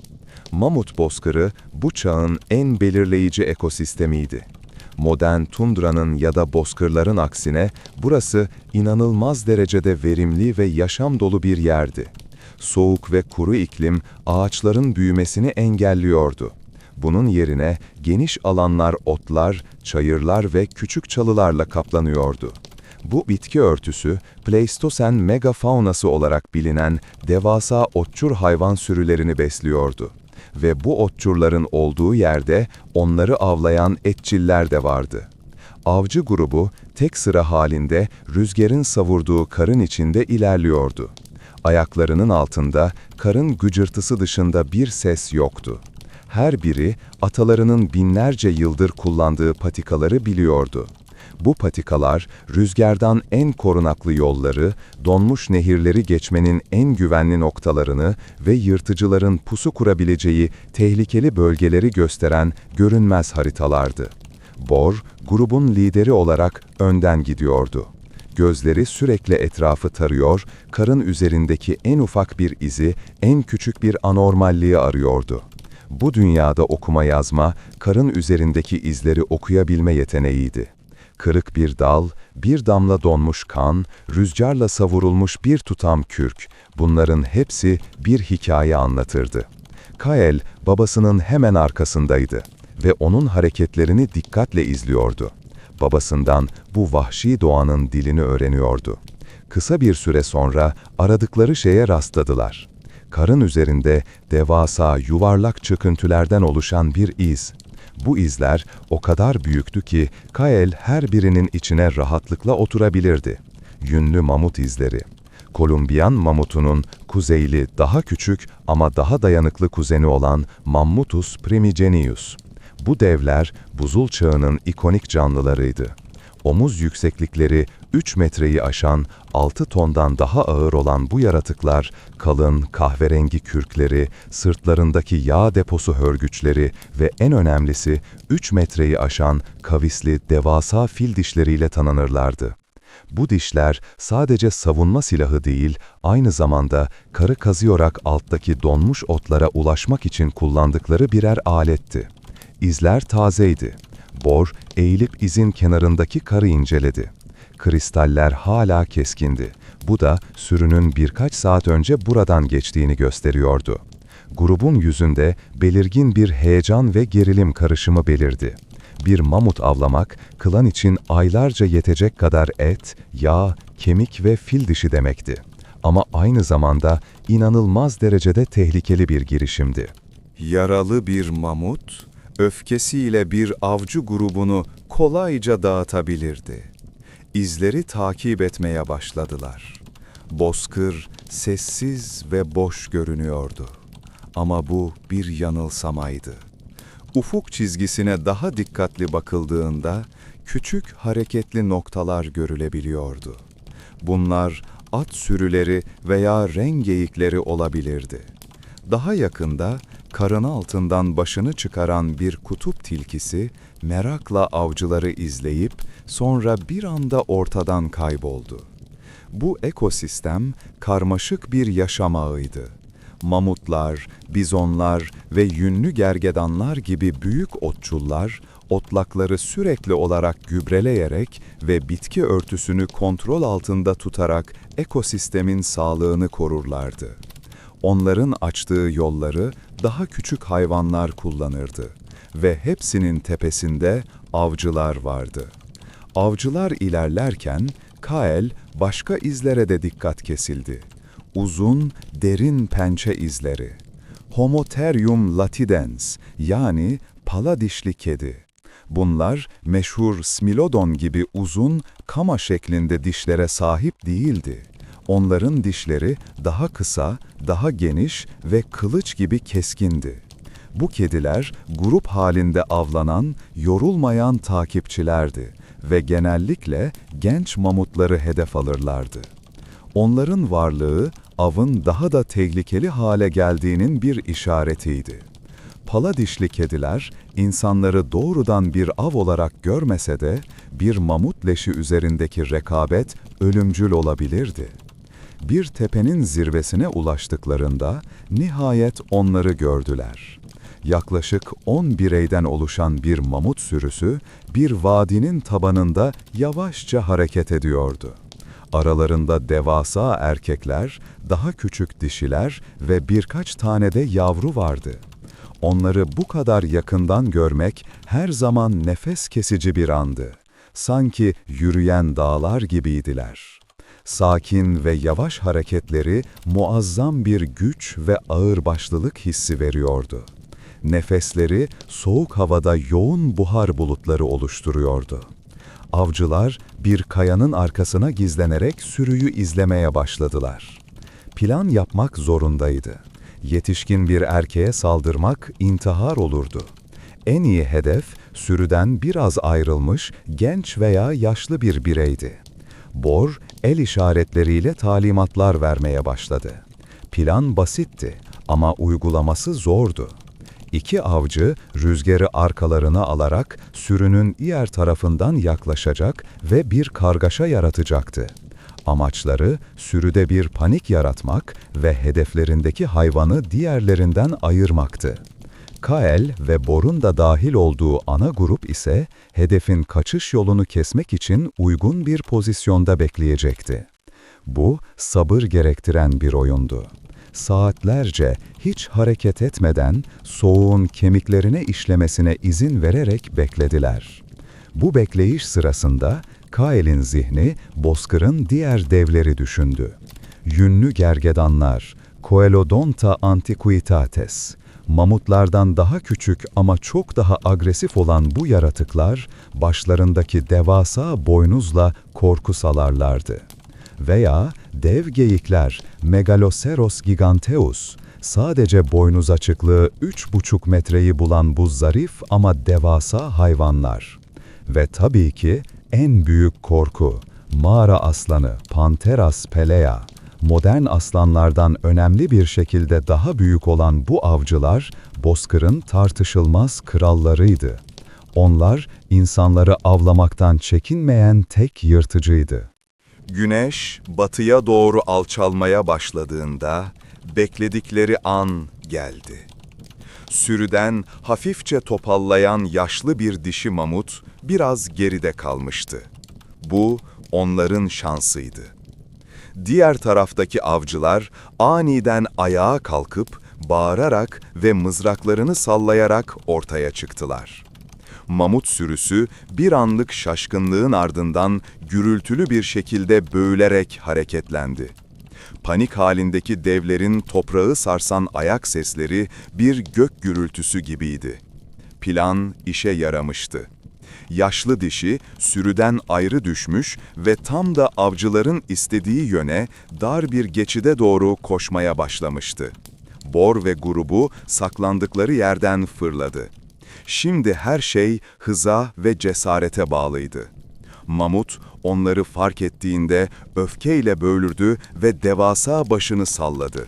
Mamut Bozkırı, bu çağın en belirleyici ekosistemiydi. Modern tundranın ya da bozkırların aksine, burası inanılmaz derecede verimli ve yaşam dolu bir yerdi. Soğuk ve kuru iklim, ağaçların büyümesini engelliyordu. Bunun yerine geniş alanlar otlar, çayırlar ve küçük çalılarla kaplanıyordu. Bu bitki örtüsü, Pleistosen megafaunası olarak bilinen devasa otçur hayvan sürülerini besliyordu. Ve bu otçurların olduğu yerde onları avlayan etçiller de vardı. Avcı grubu tek sıra halinde rüzgarın savurduğu karın içinde ilerliyordu. Ayaklarının altında karın gıcırtısı dışında bir ses yoktu. Her biri atalarının binlerce yıldır kullandığı patikaları biliyordu. Bu patikalar rüzgardan en korunaklı yolları, donmuş nehirleri geçmenin en güvenli noktalarını ve yırtıcıların pusu kurabileceği tehlikeli bölgeleri gösteren görünmez haritalardı. Bor, grubun lideri olarak önden gidiyordu. Gözleri sürekli etrafı tarıyor, karın üzerindeki en ufak bir izi, en küçük bir anormalliği arıyordu. Bu dünyada okuma yazma, karın üzerindeki izleri okuyabilme yeteneğiydi. Kırık bir dal, bir damla donmuş kan, rüzgarla savurulmuş bir tutam kürk, bunların hepsi bir hikaye anlatırdı. Kael, babasının hemen arkasındaydı ve onun hareketlerini dikkatle izliyordu. Babasından bu vahşi doğanın dilini öğreniyordu. Kısa bir süre sonra aradıkları şeye rastladılar. Karın üzerinde devasa yuvarlak çöküntülerden oluşan bir iz. Bu izler o kadar büyüktü ki Kael her birinin içine rahatlıkla oturabilirdi. Yünlü mamut izleri. Kolumbiyan mamutunun kuzeyli daha küçük ama daha dayanıklı kuzeni olan Mammutus primigenius. Bu devler buzul çağının ikonik canlılarıydı. Omuz yükseklikleri 3 metreyi aşan 6 tondan daha ağır olan bu yaratıklar, kalın kahverengi kürkleri, sırtlarındaki yağ deposu hörgüçleri ve en önemlisi 3 metreyi aşan kavisli devasa fil dişleriyle tanınırlardı. Bu dişler sadece savunma silahı değil, aynı zamanda karı kazıyarak alttaki donmuş otlara ulaşmak için kullandıkları birer aletti. İzler tazeydi. Bor, eğilip izin kenarındaki karı inceledi. Kristaller hala keskindi. Bu da sürünün birkaç saat önce buradan geçtiğini gösteriyordu. Grubun yüzünde belirgin bir heyecan ve gerilim karışımı belirdi. Bir mamut avlamak, klan için aylarca yetecek kadar et, yağ, kemik ve fil dişi demekti. Ama aynı zamanda inanılmaz derecede tehlikeli bir girişimdi. Yaralı bir mamut, öfkesiyle bir avcı grubunu kolayca dağıtabilirdi. İzleri takip etmeye başladılar. Bozkır sessiz ve boş görünüyordu. Ama bu bir yanılsamaydı. Ufuk çizgisine daha dikkatli bakıldığında küçük hareketli noktalar görülebiliyordu. Bunlar at sürüleri veya ren geyikleri olabilirdi. Daha yakında karın altından başını çıkaran bir kutup tilkisi merakla avcıları izleyip sonra bir anda ortadan kayboldu. Bu ekosistem karmaşık bir yaşam ağıydı. Mamutlar, bizonlar ve yünlü gergedanlar gibi büyük otçullar, otlakları sürekli olarak gübreleyerek ve bitki örtüsünü kontrol altında tutarak ekosistemin sağlığını korurlardı. Onların açtığı yolları daha küçük hayvanlar kullanırdı ve hepsinin tepesinde avcılar vardı. Avcılar ilerlerken Kael başka izlere de dikkat kesildi. Uzun, derin pençe izleri. Homotherium latidens yani pala dişli kedi. Bunlar meşhur Smilodon gibi uzun, kama şeklinde dişlere sahip değildi. Onların dişleri daha kısa, daha geniş ve kılıç gibi keskindi. Bu kediler grup halinde avlanan, yorulmayan takipçilerdi ve genellikle genç mamutları hedef alırlardı. Onların varlığı avın daha da tehlikeli hale geldiğinin bir işaretiydi. Pala dişli kediler insanları doğrudan bir av olarak görmese de bir mamut leşi üzerindeki rekabet ölümcül olabilirdi. Bir tepenin zirvesine ulaştıklarında nihayet onları gördüler. Yaklaşık 10 bireyden oluşan bir mamut sürüsü bir vadinin tabanında yavaşça hareket ediyordu. Aralarında devasa erkekler, daha küçük dişiler ve birkaç tane de yavru vardı. Onları bu kadar yakından görmek her zaman nefes kesici bir andı. Sanki yürüyen dağlar gibiydiler. Sakin ve yavaş hareketleri muazzam bir güç ve ağırbaşlılık hissi veriyordu. Nefesleri soğuk havada yoğun buhar bulutları oluşturuyordu. Avcılar bir kayanın arkasına gizlenerek sürüyü izlemeye başladılar. Plan yapmak zorundaydı. Yetişkin bir erkeğe saldırmak intihar olurdu. En iyi hedef sürüden biraz ayrılmış genç veya yaşlı bir bireydi. Bor el işaretleriyle talimatlar vermeye başladı. Plan basitti ama uygulaması zordu. İki avcı rüzgarı arkalarına alarak sürünün diğer tarafından yaklaşacak ve bir kargaşa yaratacaktı. Amaçları sürüde bir panik yaratmak ve hedeflerindeki hayvanı diğerlerinden ayırmaktı. Kael ve Bor'un da dahil olduğu ana grup ise hedefin kaçış yolunu kesmek için uygun bir pozisyonda bekleyecekti. Bu sabır gerektiren bir oyundu. Saatlerce hiç hareket etmeden soğuğun kemiklerine işlemesine izin vererek beklediler. Bu bekleyiş sırasında Kael'in zihni bozkırın diğer devleri düşündü. Yünlü gergedanlar, Coelodonta antiquitates, mamutlardan daha küçük ama çok daha agresif olan bu yaratıklar başlarındaki devasa boynuzla korku salarlardı. Veya dev geyikler Megaloceros giganteus, sadece boynuz açıklığı 3,5 metreyi bulan bu zarif ama devasa hayvanlar. Ve tabii ki en büyük korku, mağara aslanı Pantheras pelea. Modern aslanlardan önemli bir şekilde daha büyük olan bu avcılar, bozkırın tartışılmaz krallarıydı. Onlar, insanları avlamaktan çekinmeyen tek yırtıcıydı. Güneş batıya doğru alçalmaya başladığında bekledikleri an geldi. Sürüden hafifçe topallayan yaşlı bir dişi mamut biraz geride kalmıştı. Bu onların şansıydı. Diğer taraftaki avcılar aniden ayağa kalkıp bağırarak ve mızraklarını sallayarak ortaya çıktılar. Mamut sürüsü bir anlık şaşkınlığın ardından gürültülü bir şekilde böğülerek hareketlendi. Panik halindeki devlerin toprağı sarsan ayak sesleri bir gök gürültüsü gibiydi. Plan işe yaramıştı. Yaşlı dişi sürüden ayrı düşmüş ve tam da avcıların istediği yöne dar bir geçide doğru koşmaya başlamıştı. Bor ve grubu saklandıkları yerden fırladı. Şimdi her şey hıza ve cesarete bağlıydı. Mamut onları fark ettiğinde öfkeyle böğürdü ve devasa başını salladı.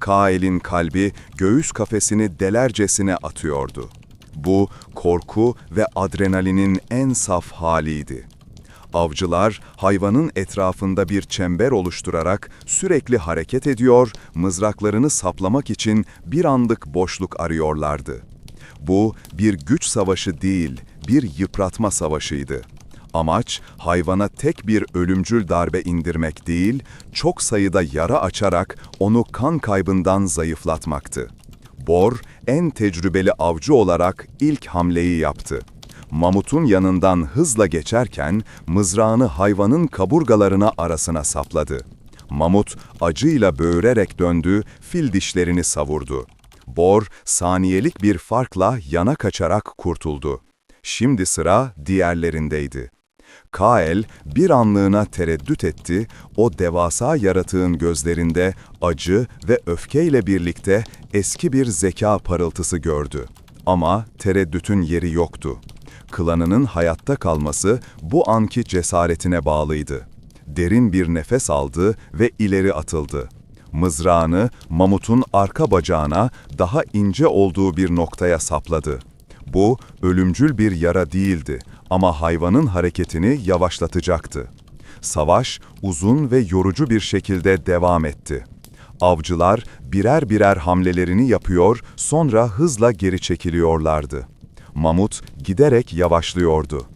Kael'in kalbi göğüs kafesini delercesine atıyordu. Bu korku ve adrenalinin en saf haliydi. Avcılar hayvanın etrafında bir çember oluşturarak sürekli hareket ediyor, mızraklarını saplamak için bir anlık boşluk arıyorlardı. Bu bir güç savaşı değil, bir yıpratma savaşıydı. Amaç hayvana tek bir ölümcül darbe indirmek değil, çok sayıda yara açarak onu kan kaybından zayıflatmaktı. Bor, en tecrübeli avcı olarak ilk hamleyi yaptı. Mamutun yanından hızla geçerken mızrağını hayvanın kaburgalarına arasına sapladı. Mamut acıyla böğürerek döndü, fil dişlerini savurdu. Bor saniyelik bir farkla yana kaçarak kurtuldu. Şimdi sıra diğerlerindeydi. Kael bir anlığına tereddüt etti, o devasa yaratığın gözlerinde acı ve öfkeyle birlikte eski bir zeka parıltısı gördü. Ama tereddütün yeri yoktu. Klanının hayatta kalması bu anki cesaretine bağlıydı. Derin bir nefes aldı ve ileri atıldı. Mızrağını mamutun arka bacağına daha ince olduğu bir noktaya sapladı. Bu ölümcül bir yara değildi ama hayvanın hareketini yavaşlatacaktı. Savaş uzun ve yorucu bir şekilde devam etti. Avcılar birer birer hamlelerini yapıyor, sonra hızla geri çekiliyorlardı. Mamut giderek yavaşlıyordu.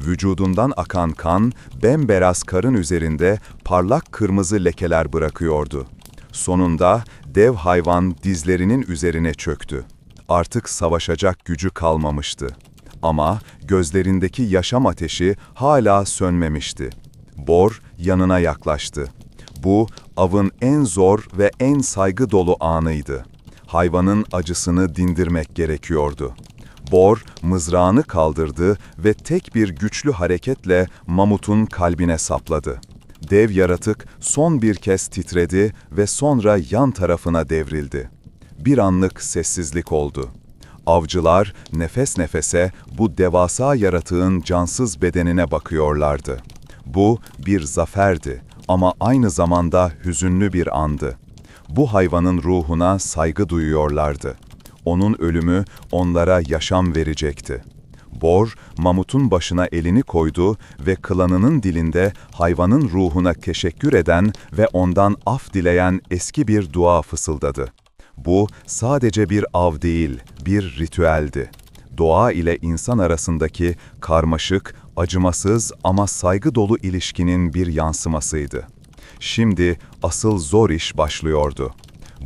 Vücudundan akan kan, bembeyaz karın üzerinde parlak kırmızı lekeler bırakıyordu. Sonunda dev hayvan dizlerinin üzerine çöktü. Artık savaşacak gücü kalmamıştı. Ama gözlerindeki yaşam ateşi hala sönmemişti. Bor yanına yaklaştı. Bu, avın en zor ve en saygı dolu anıydı. Hayvanın acısını dindirmek gerekiyordu. Bor, mızrağını kaldırdı ve tek bir güçlü hareketle mamutun kalbine sapladı. Dev yaratık son bir kez titredi ve sonra yan tarafına devrildi. Bir anlık sessizlik oldu. Avcılar nefes nefese bu devasa yaratığın cansız bedenine bakıyorlardı. Bu bir zaferdi ama aynı zamanda hüzünlü bir andı. Bu hayvanın ruhuna saygı duyuyorlardı. Onun ölümü onlara yaşam verecekti. Bor, mamutun başına elini koydu ve klanının dilinde hayvanın ruhuna teşekkür eden ve ondan af dileyen eski bir dua fısıldadı. Bu sadece bir av değil, bir ritüeldi. Doğa ile insan arasındaki karmaşık, acımasız ama saygı dolu ilişkinin bir yansımasıydı. Şimdi asıl zor iş başlıyordu.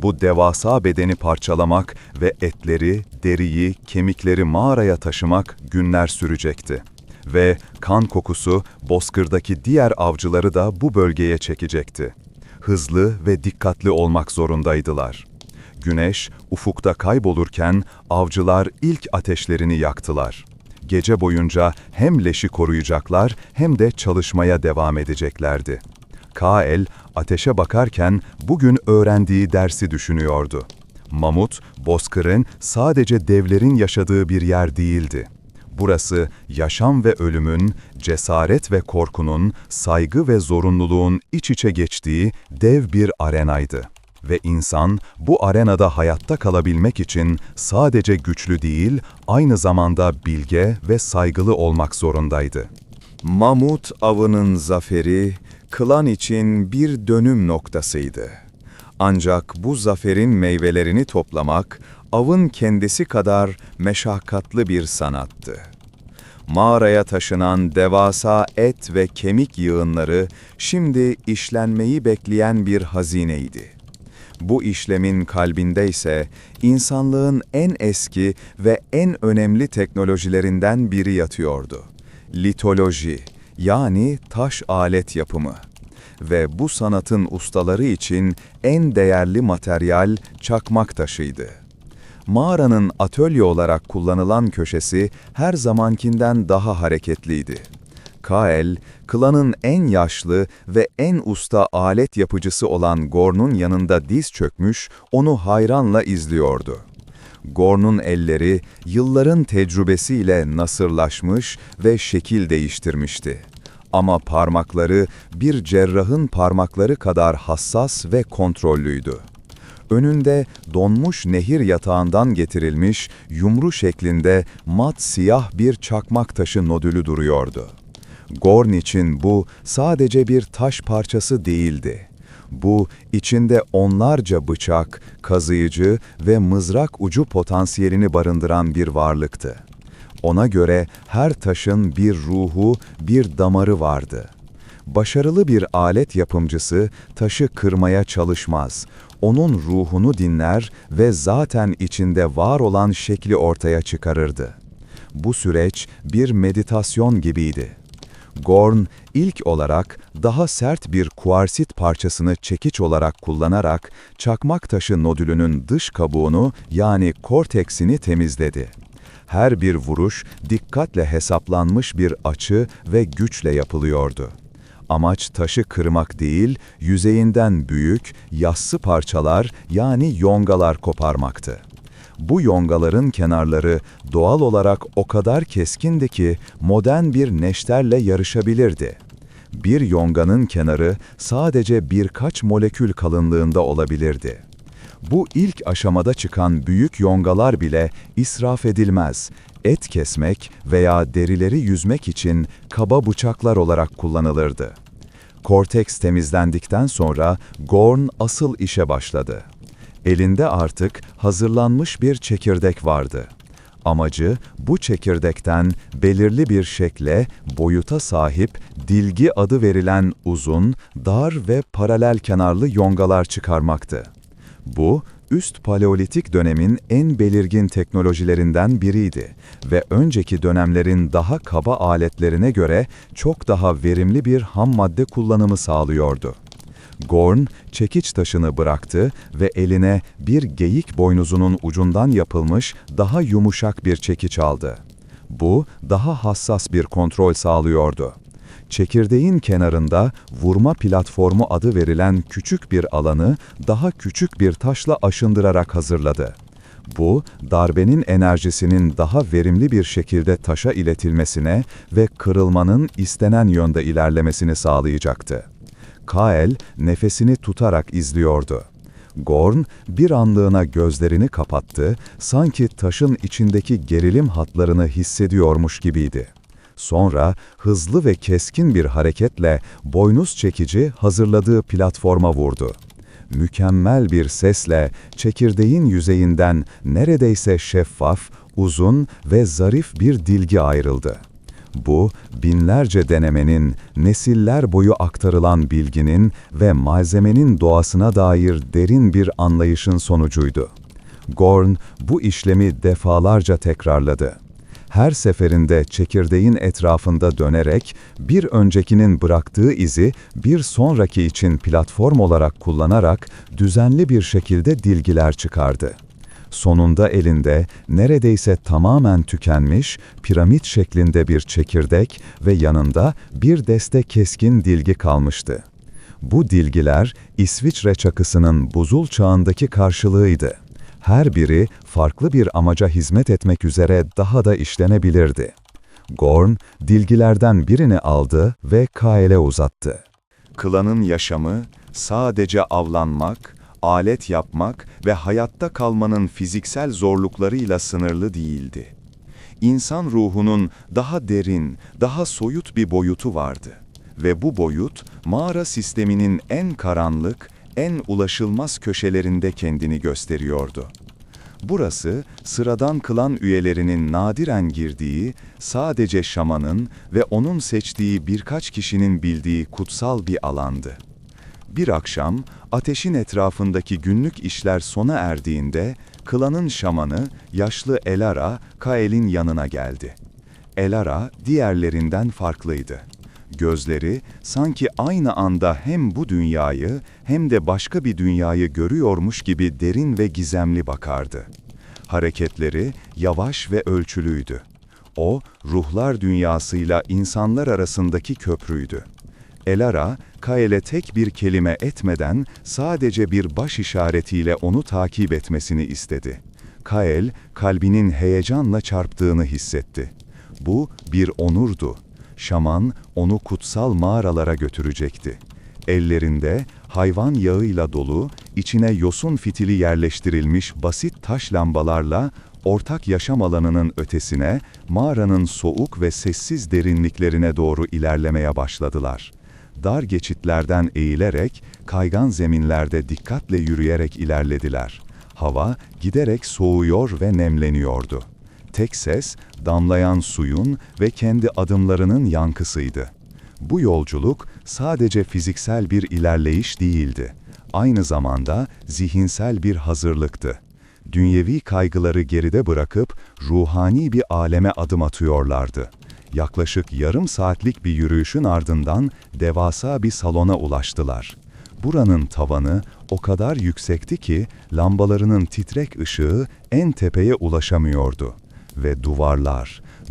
Bu devasa bedeni parçalamak ve etleri, deriyi, kemikleri mağaraya taşımak günler sürecekti. Ve kan kokusu bozkırdaki diğer avcıları da bu bölgeye çekecekti. Hızlı ve dikkatli olmak zorundaydılar. Güneş ufukta kaybolurken avcılar ilk ateşlerini yaktılar. Gece boyunca hem leşi koruyacaklar hem de çalışmaya devam edeceklerdi. Kael ateşe bakarken bugün öğrendiği dersi düşünüyordu. Mamut, bozkırın sadece devlerin yaşadığı bir yer değildi. Burası yaşam ve ölümün, cesaret ve korkunun, saygı ve zorunluluğun iç içe geçtiği dev bir arenaydı. Ve insan bu arenada hayatta kalabilmek için sadece güçlü değil, aynı zamanda bilge ve saygılı olmak zorundaydı. Mamut avının zaferi, klan için bir dönüm noktasıydı. Ancak bu zaferin meyvelerini toplamak, avın kendisi kadar meşakkatli bir sanattı. Mağaraya taşınan devasa et ve kemik yığınları şimdi işlenmeyi bekleyen bir hazineydi. Bu işlemin kalbinde ise insanlığın en eski ve en önemli teknolojilerinden biri yatıyordu. Litoloji, yani taş alet yapımı. Ve bu sanatın ustaları için en değerli materyal çakmak taşıydı. Mağaranın atölye olarak kullanılan köşesi her zamankinden daha hareketliydi. Kael, klanın en yaşlı ve en usta alet yapıcısı olan Gorn'un yanında diz çökmüş, onu hayranla izliyordu. Gorn'un elleri, yılların tecrübesiyle nasırlaşmış ve şekil değiştirmişti. Ama parmakları, bir cerrahın parmakları kadar hassas ve kontrollüydü. Önünde donmuş nehir yatağından getirilmiş, yumru şeklinde mat siyah bir çakmak taşı nodülü duruyordu. Gorn için bu sadece bir taş parçası değildi. Bu, içinde onlarca bıçak, kazıyıcı ve mızrak ucu potansiyelini barındıran bir varlıktı. Ona göre her taşın bir ruhu, bir damarı vardı. Başarılı bir alet yapımcısı taşı kırmaya çalışmaz. Onun ruhunu dinler ve zaten içinde var olan şekli ortaya çıkarırdı. Bu süreç bir meditasyon gibiydi. Gorn ilk olarak daha sert bir kuarsit parçasını çekiç olarak kullanarak çakmak taşı nodülünün dış kabuğunu, yani korteksini temizledi. Her bir vuruş dikkatle hesaplanmış bir açı ve güçle yapılıyordu. Amaç taşı kırmak değil, yüzeyinden büyük, yassı parçalar, yani yongalar koparmaktı. Bu yongaların kenarları doğal olarak o kadar keskindi ki modern bir neşterle yarışabilirdi. Bir yonganın kenarı sadece birkaç molekül kalınlığında olabilirdi. Bu ilk aşamada çıkan büyük yongalar bile israf edilmez, et kesmek veya derileri yüzmek için kaba bıçaklar olarak kullanılırdı. Korteks temizlendikten sonra Gorn asıl işe başladı. Elinde artık hazırlanmış bir çekirdek vardı. Amacı, bu çekirdekten belirli bir şekle, boyuta sahip dilgi adı verilen uzun, dar ve paralel kenarlı yongalar çıkarmaktı. Bu, üst paleolitik dönemin en belirgin teknolojilerinden biriydi ve önceki dönemlerin daha kaba aletlerine göre çok daha verimli bir ham madde kullanımı sağlıyordu. Gorn, çekiç taşını bıraktı ve eline bir geyik boynuzunun ucundan yapılmış daha yumuşak bir çekiç aldı. Bu, daha hassas bir kontrol sağlıyordu. Çekirdeğin kenarında vurma platformu adı verilen küçük bir alanı daha küçük bir taşla aşındırarak hazırladı. Bu, darbenin enerjisinin daha verimli bir şekilde taşa iletilmesine ve kırılmanın istenen yönde ilerlemesini sağlayacaktı. Kael nefesini tutarak izliyordu. Gorn bir anlığına gözlerini kapattı, sanki taşın içindeki gerilim hatlarını hissediyormuş gibiydi. Sonra hızlı ve keskin bir hareketle boynuz çekici hazırladığı platforma vurdu. Mükemmel bir sesle çekirdeğin yüzeyinden neredeyse şeffaf, uzun ve zarif bir dilgi ayrıldı. Bu, binlerce denemenin, nesiller boyu aktarılan bilginin ve malzemenin doğasına dair derin bir anlayışın sonucuydu. Gorn bu işlemi defalarca tekrarladı. Her seferinde çekirdeğin etrafında dönerek bir öncekinin bıraktığı izi bir sonraki için platform olarak kullanarak düzenli bir şekilde dilgiler çıkardı. Sonunda elinde neredeyse tamamen tükenmiş, piramit şeklinde bir çekirdek ve yanında bir deste keskin dilgi kalmıştı. Bu dilgiler İsviçre çakısının buzul çağındaki karşılığıydı. Her biri farklı bir amaca hizmet etmek üzere daha da işlenebilirdi. Gorn, dilgilerden birini aldı ve Kael'e uzattı. Klanın yaşamı sadece avlanmak, alet yapmak ve hayatta kalmanın fiziksel zorluklarıyla sınırlı değildi. İnsan ruhunun daha derin, daha soyut bir boyutu vardı. Ve bu boyut, mağara sisteminin en karanlık, en ulaşılmaz köşelerinde kendini gösteriyordu. Burası, sıradan klan üyelerinin nadiren girdiği, sadece şamanın ve onun seçtiği birkaç kişinin bildiği kutsal bir alandı. Bir akşam, ateşin etrafındaki günlük işler sona erdiğinde, klanın şamanı, yaşlı Elara, Kael'in yanına geldi. Elara, diğerlerinden farklıydı. Gözleri, sanki aynı anda hem bu dünyayı, hem de başka bir dünyayı görüyormuş gibi derin ve gizemli bakardı. Hareketleri, yavaş ve ölçülüydü. O, ruhlar dünyasıyla insanlar arasındaki köprüydü. Elara, Kael'e tek bir kelime etmeden sadece bir baş işaretiyle onu takip etmesini istedi. Kael, kalbinin heyecanla çarptığını hissetti. Bu bir onurdu. Şaman, onu kutsal mağaralara götürecekti. Ellerinde, hayvan yağıyla dolu, içine yosun fitili yerleştirilmiş basit taş lambalarla, ortak yaşam alanının ötesine, mağaranın soğuk ve sessiz derinliklerine doğru ilerlemeye başladılar. Dar geçitlerden eğilerek, kaygan zeminlerde dikkatle yürüyerek ilerlediler. Hava giderek soğuyor ve nemleniyordu. Tek ses, damlayan suyun ve kendi adımlarının yankısıydı. Bu yolculuk sadece fiziksel bir ilerleyiş değildi. Aynı zamanda zihinsel bir hazırlıktı. Dünyevi kaygıları geride bırakıp ruhani bir aleme adım atıyorlardı. Yaklaşık yarım saatlik bir yürüyüşün ardından devasa bir salona ulaştılar. Buranın tavanı o kadar yüksekti ki lambalarının titrek ışığı en tepeye ulaşamıyordu. Ve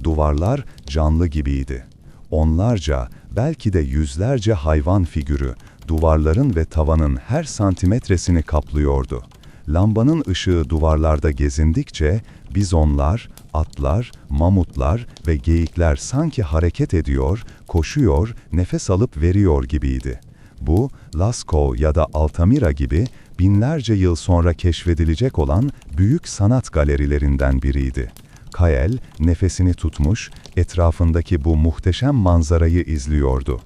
duvarlar canlı gibiydi. Onlarca, belki de yüzlerce hayvan figürü, duvarların ve tavanın her santimetresini kaplıyordu. Lambanın ışığı duvarlarda gezindikçe, bizonlar, atlar, mamutlar ve geyikler sanki hareket ediyor, koşuyor, nefes alıp veriyor gibiydi. Bu, Lascaux ya da Altamira gibi binlerce yıl sonra keşfedilecek olan büyük sanat galerilerinden biriydi. Kael, nefesini tutmuş, etrafındaki bu muhteşem manzarayı izliyordu.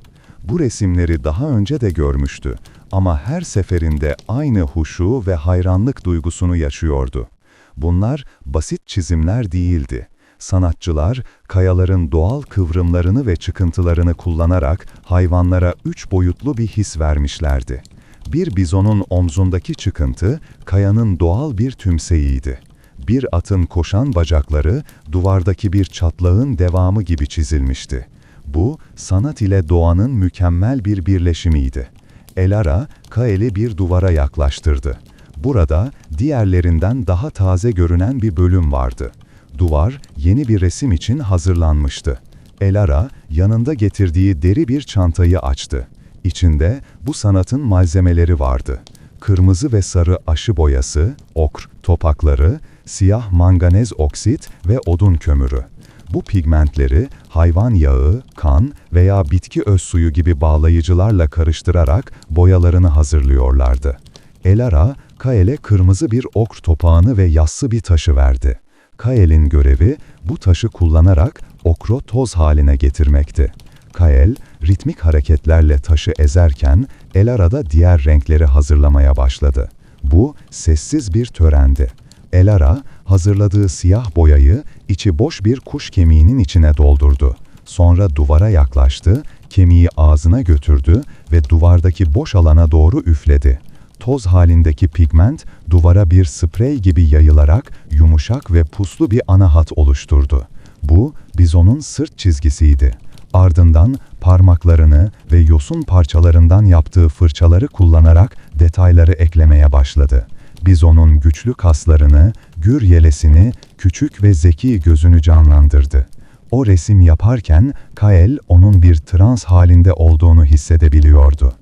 Bu resimleri daha önce de görmüştü ama her seferinde aynı huşu ve hayranlık duygusunu yaşıyordu. Bunlar basit çizimler değildi. Sanatçılar, kayaların doğal kıvrımlarını ve çıkıntılarını kullanarak hayvanlara 3 boyutlu bir his vermişlerdi. Bir bizonun omzundaki çıkıntı, kayanın doğal bir tümseyiydi. Bir atın koşan bacakları, duvardaki bir çatlağın devamı gibi çizilmişti. Bu, sanat ile doğanın mükemmel bir birleşimiydi. Elara, Kael'i bir duvara yaklaştırdı. Burada, diğerlerinden daha taze görünen bir bölüm vardı. Duvar, yeni bir resim için hazırlanmıştı. Elara, yanında getirdiği deri bir çantayı açtı. İçinde bu sanatın malzemeleri vardı. Kırmızı ve sarı aşı boyası, okr topakları, siyah manganez oksit ve odun kömürü. Bu pigmentleri hayvan yağı, kan veya bitki öz suyu gibi bağlayıcılarla karıştırarak boyalarını hazırlıyorlardı. Elara, Kael'e kırmızı bir okr topağını ve yassı bir taşı verdi. Kael'in görevi bu taşı kullanarak okru toz haline getirmekti. Kael, ritmik hareketlerle taşı ezerken Elara da diğer renkleri hazırlamaya başladı. Bu, sessiz bir törendi. Elara, hazırladığı siyah boyayı içi boş bir kuş kemiğinin içine doldurdu. Sonra duvara yaklaştı, kemiği ağzına götürdü ve duvardaki boş alana doğru üfledi. Toz halindeki pigment duvara bir sprey gibi yayılarak yumuşak ve puslu bir ana hat oluşturdu. Bu, bizonun sırt çizgisiydi. Ardından parmaklarını ve yosun parçalarından yaptığı fırçaları kullanarak detayları eklemeye başladı. Bizonun güçlü kaslarını, gür yelesini, küçük ve zeki gözünü canlandırdı. O resim yaparken Kael onun bir trans halinde olduğunu hissedebiliyordu.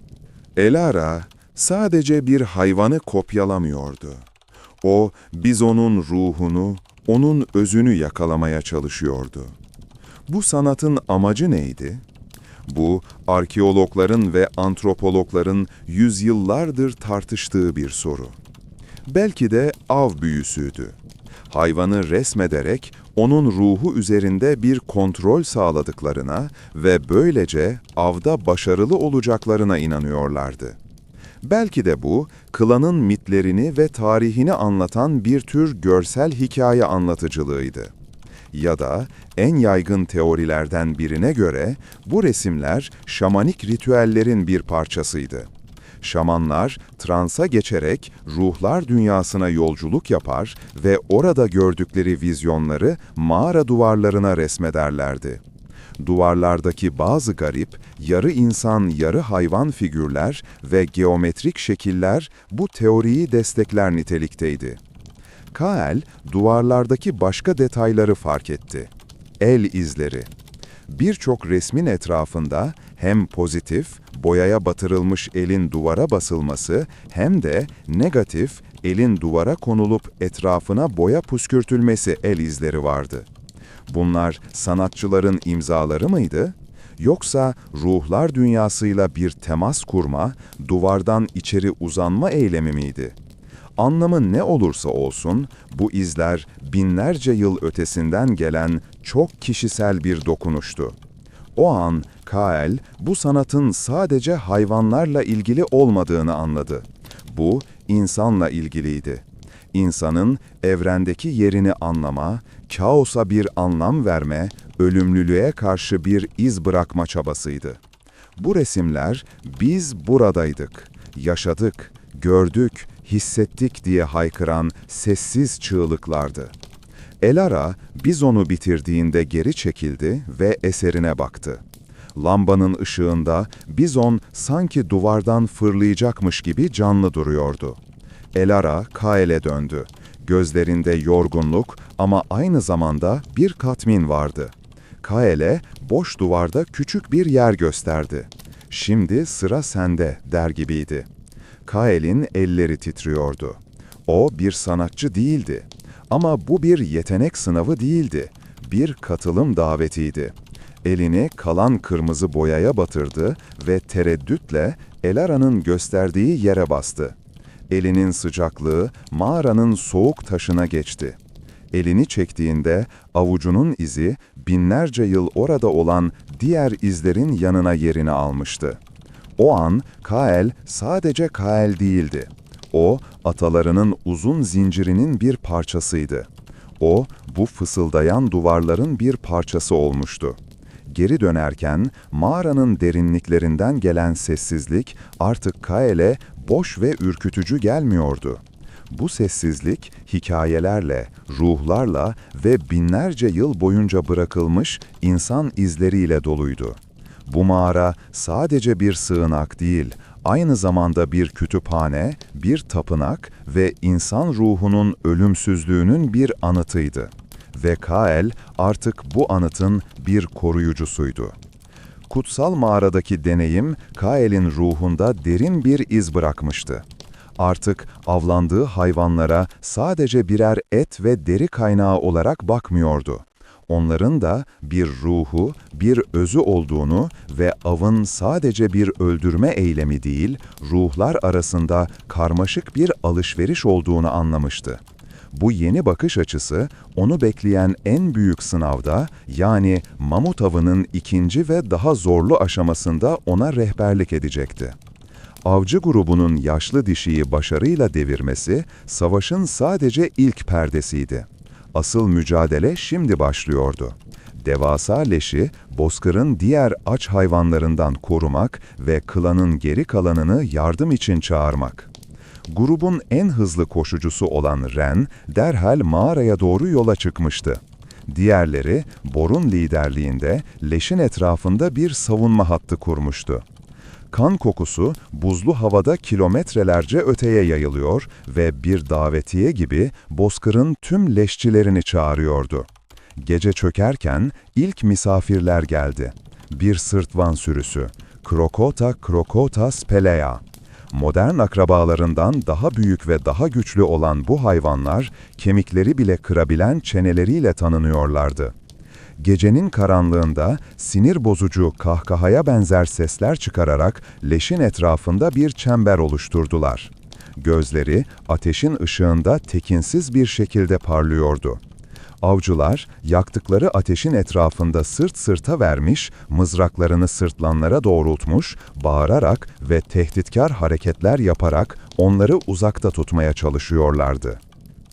Elara sadece bir hayvanı kopyalamıyordu. O, bizonun ruhunu, onun özünü yakalamaya çalışıyordu. Bu sanatın amacı neydi? Bu, arkeologların ve antropologların yüzyıllardır tartıştığı bir soru. Belki de av büyüsüydü. Hayvanı resmederek onun ruhu üzerinde bir kontrol sağladıklarına ve böylece avda başarılı olacaklarına inanıyorlardı. Belki de bu, klanın mitlerini ve tarihini anlatan bir tür görsel hikaye anlatıcılığıydı. Ya da en yaygın teorilerden birine göre bu resimler şamanik ritüellerin bir parçasıydı. Şamanlar transa geçerek ruhlar dünyasına yolculuk yapar ve orada gördükleri vizyonları mağara duvarlarına resmederlerdi. Duvarlardaki bazı garip, yarı insan yarı hayvan figürler ve geometrik şekiller bu teoriyi destekler nitelikteydi. Kael, duvarlardaki başka detayları fark etti. El izleri. Birçok resmin etrafında hem pozitif, boyaya batırılmış elin duvara basılması hem de negatif, elin duvara konulup etrafına boya püskürtülmesi el izleri vardı. Bunlar sanatçıların imzaları mıydı? Yoksa ruhlar dünyasıyla bir temas kurma, duvardan içeri uzanma eylemi miydi? Anlamı ne olursa olsun, bu izler binlerce yıl ötesinden gelen çok kişisel bir dokunuştu. O an Kael, bu sanatın sadece hayvanlarla ilgili olmadığını anladı. Bu, insanla ilgiliydi. İnsanın evrendeki yerini anlama, kaosa bir anlam verme, ölümlülüğe karşı bir iz bırakma çabasıydı. Bu resimler, biz buradaydık, yaşadık, gördük, hissettik diye haykıran sessiz çığlıklardı. Elara, Bizon'u bitirdiğinde geri çekildi ve eserine baktı. Lambanın ışığında Bizon sanki duvardan fırlayacakmış gibi canlı duruyordu. Elara Kael'e döndü. Gözlerinde yorgunluk ama aynı zamanda bir tatmin vardı. Kael'e boş duvarda küçük bir yer gösterdi. "Şimdi sıra sende," der gibiydi. Kael'in elleri titriyordu. O bir sanatçı değildi. Ama bu bir yetenek sınavı değildi. Bir katılım davetiydi. Elini kalan kırmızı boyaya batırdı ve tereddütle Elara'nın gösterdiği yere bastı. Elinin sıcaklığı mağaranın soğuk taşına geçti. Elini çektiğinde avucunun izi binlerce yıl orada olan diğer izlerin yanına yerini almıştı. O an Kael sadece Kael değildi. O, atalarının uzun zincirinin bir parçasıydı. O, bu fısıldayan duvarların bir parçası olmuştu. Geri dönerken mağaranın derinliklerinden gelen sessizlik artık Kael'e boş ve ürkütücü gelmiyordu. Bu sessizlik hikayelerle, ruhlarla ve binlerce yıl boyunca bırakılmış insan izleriyle doluydu. Bu mağara sadece bir sığınak değil, aynı zamanda bir kütüphane, bir tapınak ve insan ruhunun ölümsüzlüğünün bir anıtıydı. Ve Kael artık bu anıtın bir koruyucusuydu. Kutsal mağaradaki deneyim, Kael'in ruhunda derin bir iz bırakmıştı. Artık avlandığı hayvanlara sadece birer et ve deri kaynağı olarak bakmıyordu. Onların da bir ruhu, bir özü olduğunu ve avın sadece bir öldürme eylemi değil, ruhlar arasında karmaşık bir alışveriş olduğunu anlamıştı. Bu yeni bakış açısı, onu bekleyen en büyük sınavda, yani mamut avının ikinci ve daha zorlu aşamasında ona rehberlik edecekti. Avcı grubunun yaşlı dişiyi başarıyla devirmesi, savaşın sadece ilk perdesiydi. Asıl mücadele şimdi başlıyordu. Devasa leşi, bozkırın diğer aç hayvanlarından korumak ve klanın geri kalanını yardım için çağırmak. Grubun en hızlı koşucusu olan Ren, derhal mağaraya doğru yola çıkmıştı. Diğerleri, Bor'un liderliğinde leşin etrafında bir savunma hattı kurmuştu. Kan kokusu buzlu havada kilometrelerce öteye yayılıyor ve bir davetiye gibi bozkırın tüm leşçilerini çağırıyordu. Gece çökerken ilk misafirler geldi. Bir sırtvan sürüsü, Crocota spelea. Modern akrabalarından daha büyük ve daha güçlü olan bu hayvanlar, kemikleri bile kırabilen çeneleriyle tanınıyorlardı. Gecenin karanlığında sinir bozucu kahkahaya benzer sesler çıkararak leşin etrafında bir çember oluşturdular. Gözleri ateşin ışığında tekinsiz bir şekilde parlıyordu. Avcılar yaktıkları ateşin etrafında sırt sırta vermiş, mızraklarını sırtlanlara doğrultmuş, bağırarak ve tehditkar hareketler yaparak onları uzakta tutmaya çalışıyorlardı.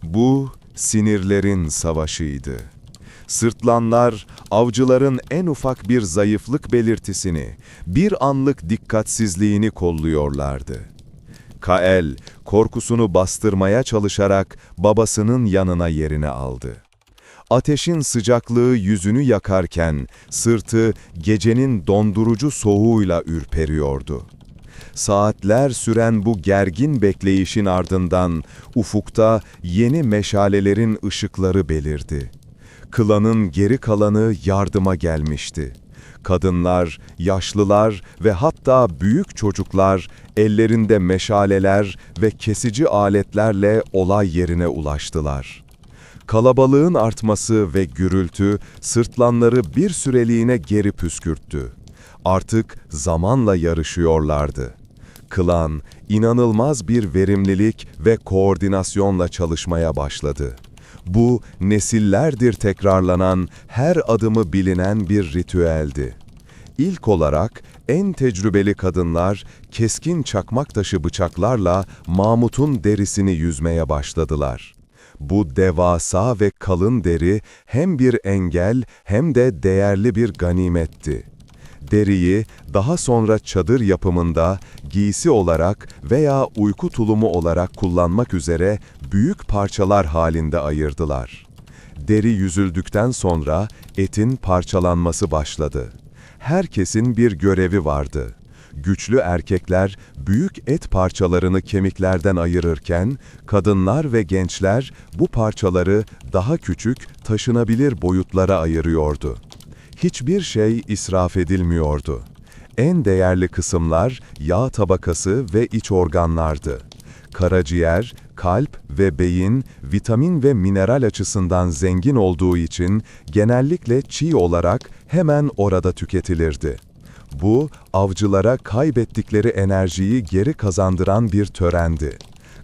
Bu sinirlerin savaşıydı. Sırtlanlar, avcıların en ufak bir zayıflık belirtisini, bir anlık dikkatsizliğini kolluyorlardı. Kael, korkusunu bastırmaya çalışarak babasının yanına yerini aldı. Ateşin sıcaklığı yüzünü yakarken, sırtı gecenin dondurucu soğuğuyla ürperiyordu. Saatler süren bu gergin bekleyişin ardından ufukta yeni meşalelerin ışıkları belirdi. Klanın geri kalanı yardıma gelmişti. Kadınlar, yaşlılar ve hatta büyük çocuklar ellerinde meşaleler ve kesici aletlerle olay yerine ulaştılar. Kalabalığın artması ve gürültü sırtlanları bir süreliğine geri püskürttü. Artık zamanla yarışıyorlardı. Klan, inanılmaz bir verimlilik ve koordinasyonla çalışmaya başladı. Bu, nesillerdir tekrarlanan, her adımı bilinen bir ritüeldi. İlk olarak, en tecrübeli kadınlar, keskin çakmak taşı bıçaklarla Mamut'un derisini yüzmeye başladılar. Bu devasa ve kalın deri, hem bir engel hem de değerli bir ganimetti. Deriyi daha sonra çadır yapımında giysi olarak veya uyku tulumu olarak kullanmak üzere büyük parçalar halinde ayırdılar. Deri yüzüldükten sonra etin parçalanması başladı. Herkesin bir görevi vardı. Güçlü erkekler büyük et parçalarını kemiklerden ayırırken, kadınlar ve gençler bu parçaları daha küçük, taşınabilir boyutlara ayırıyordu. Hiçbir şey israf edilmiyordu. En değerli kısımlar yağ tabakası ve iç organlardı. Karaciğer, kalp ve beyin vitamin ve mineral açısından zengin olduğu için genellikle çiğ olarak hemen orada tüketilirdi. Bu, avcılara kaybettikleri enerjiyi geri kazandıran bir törendi.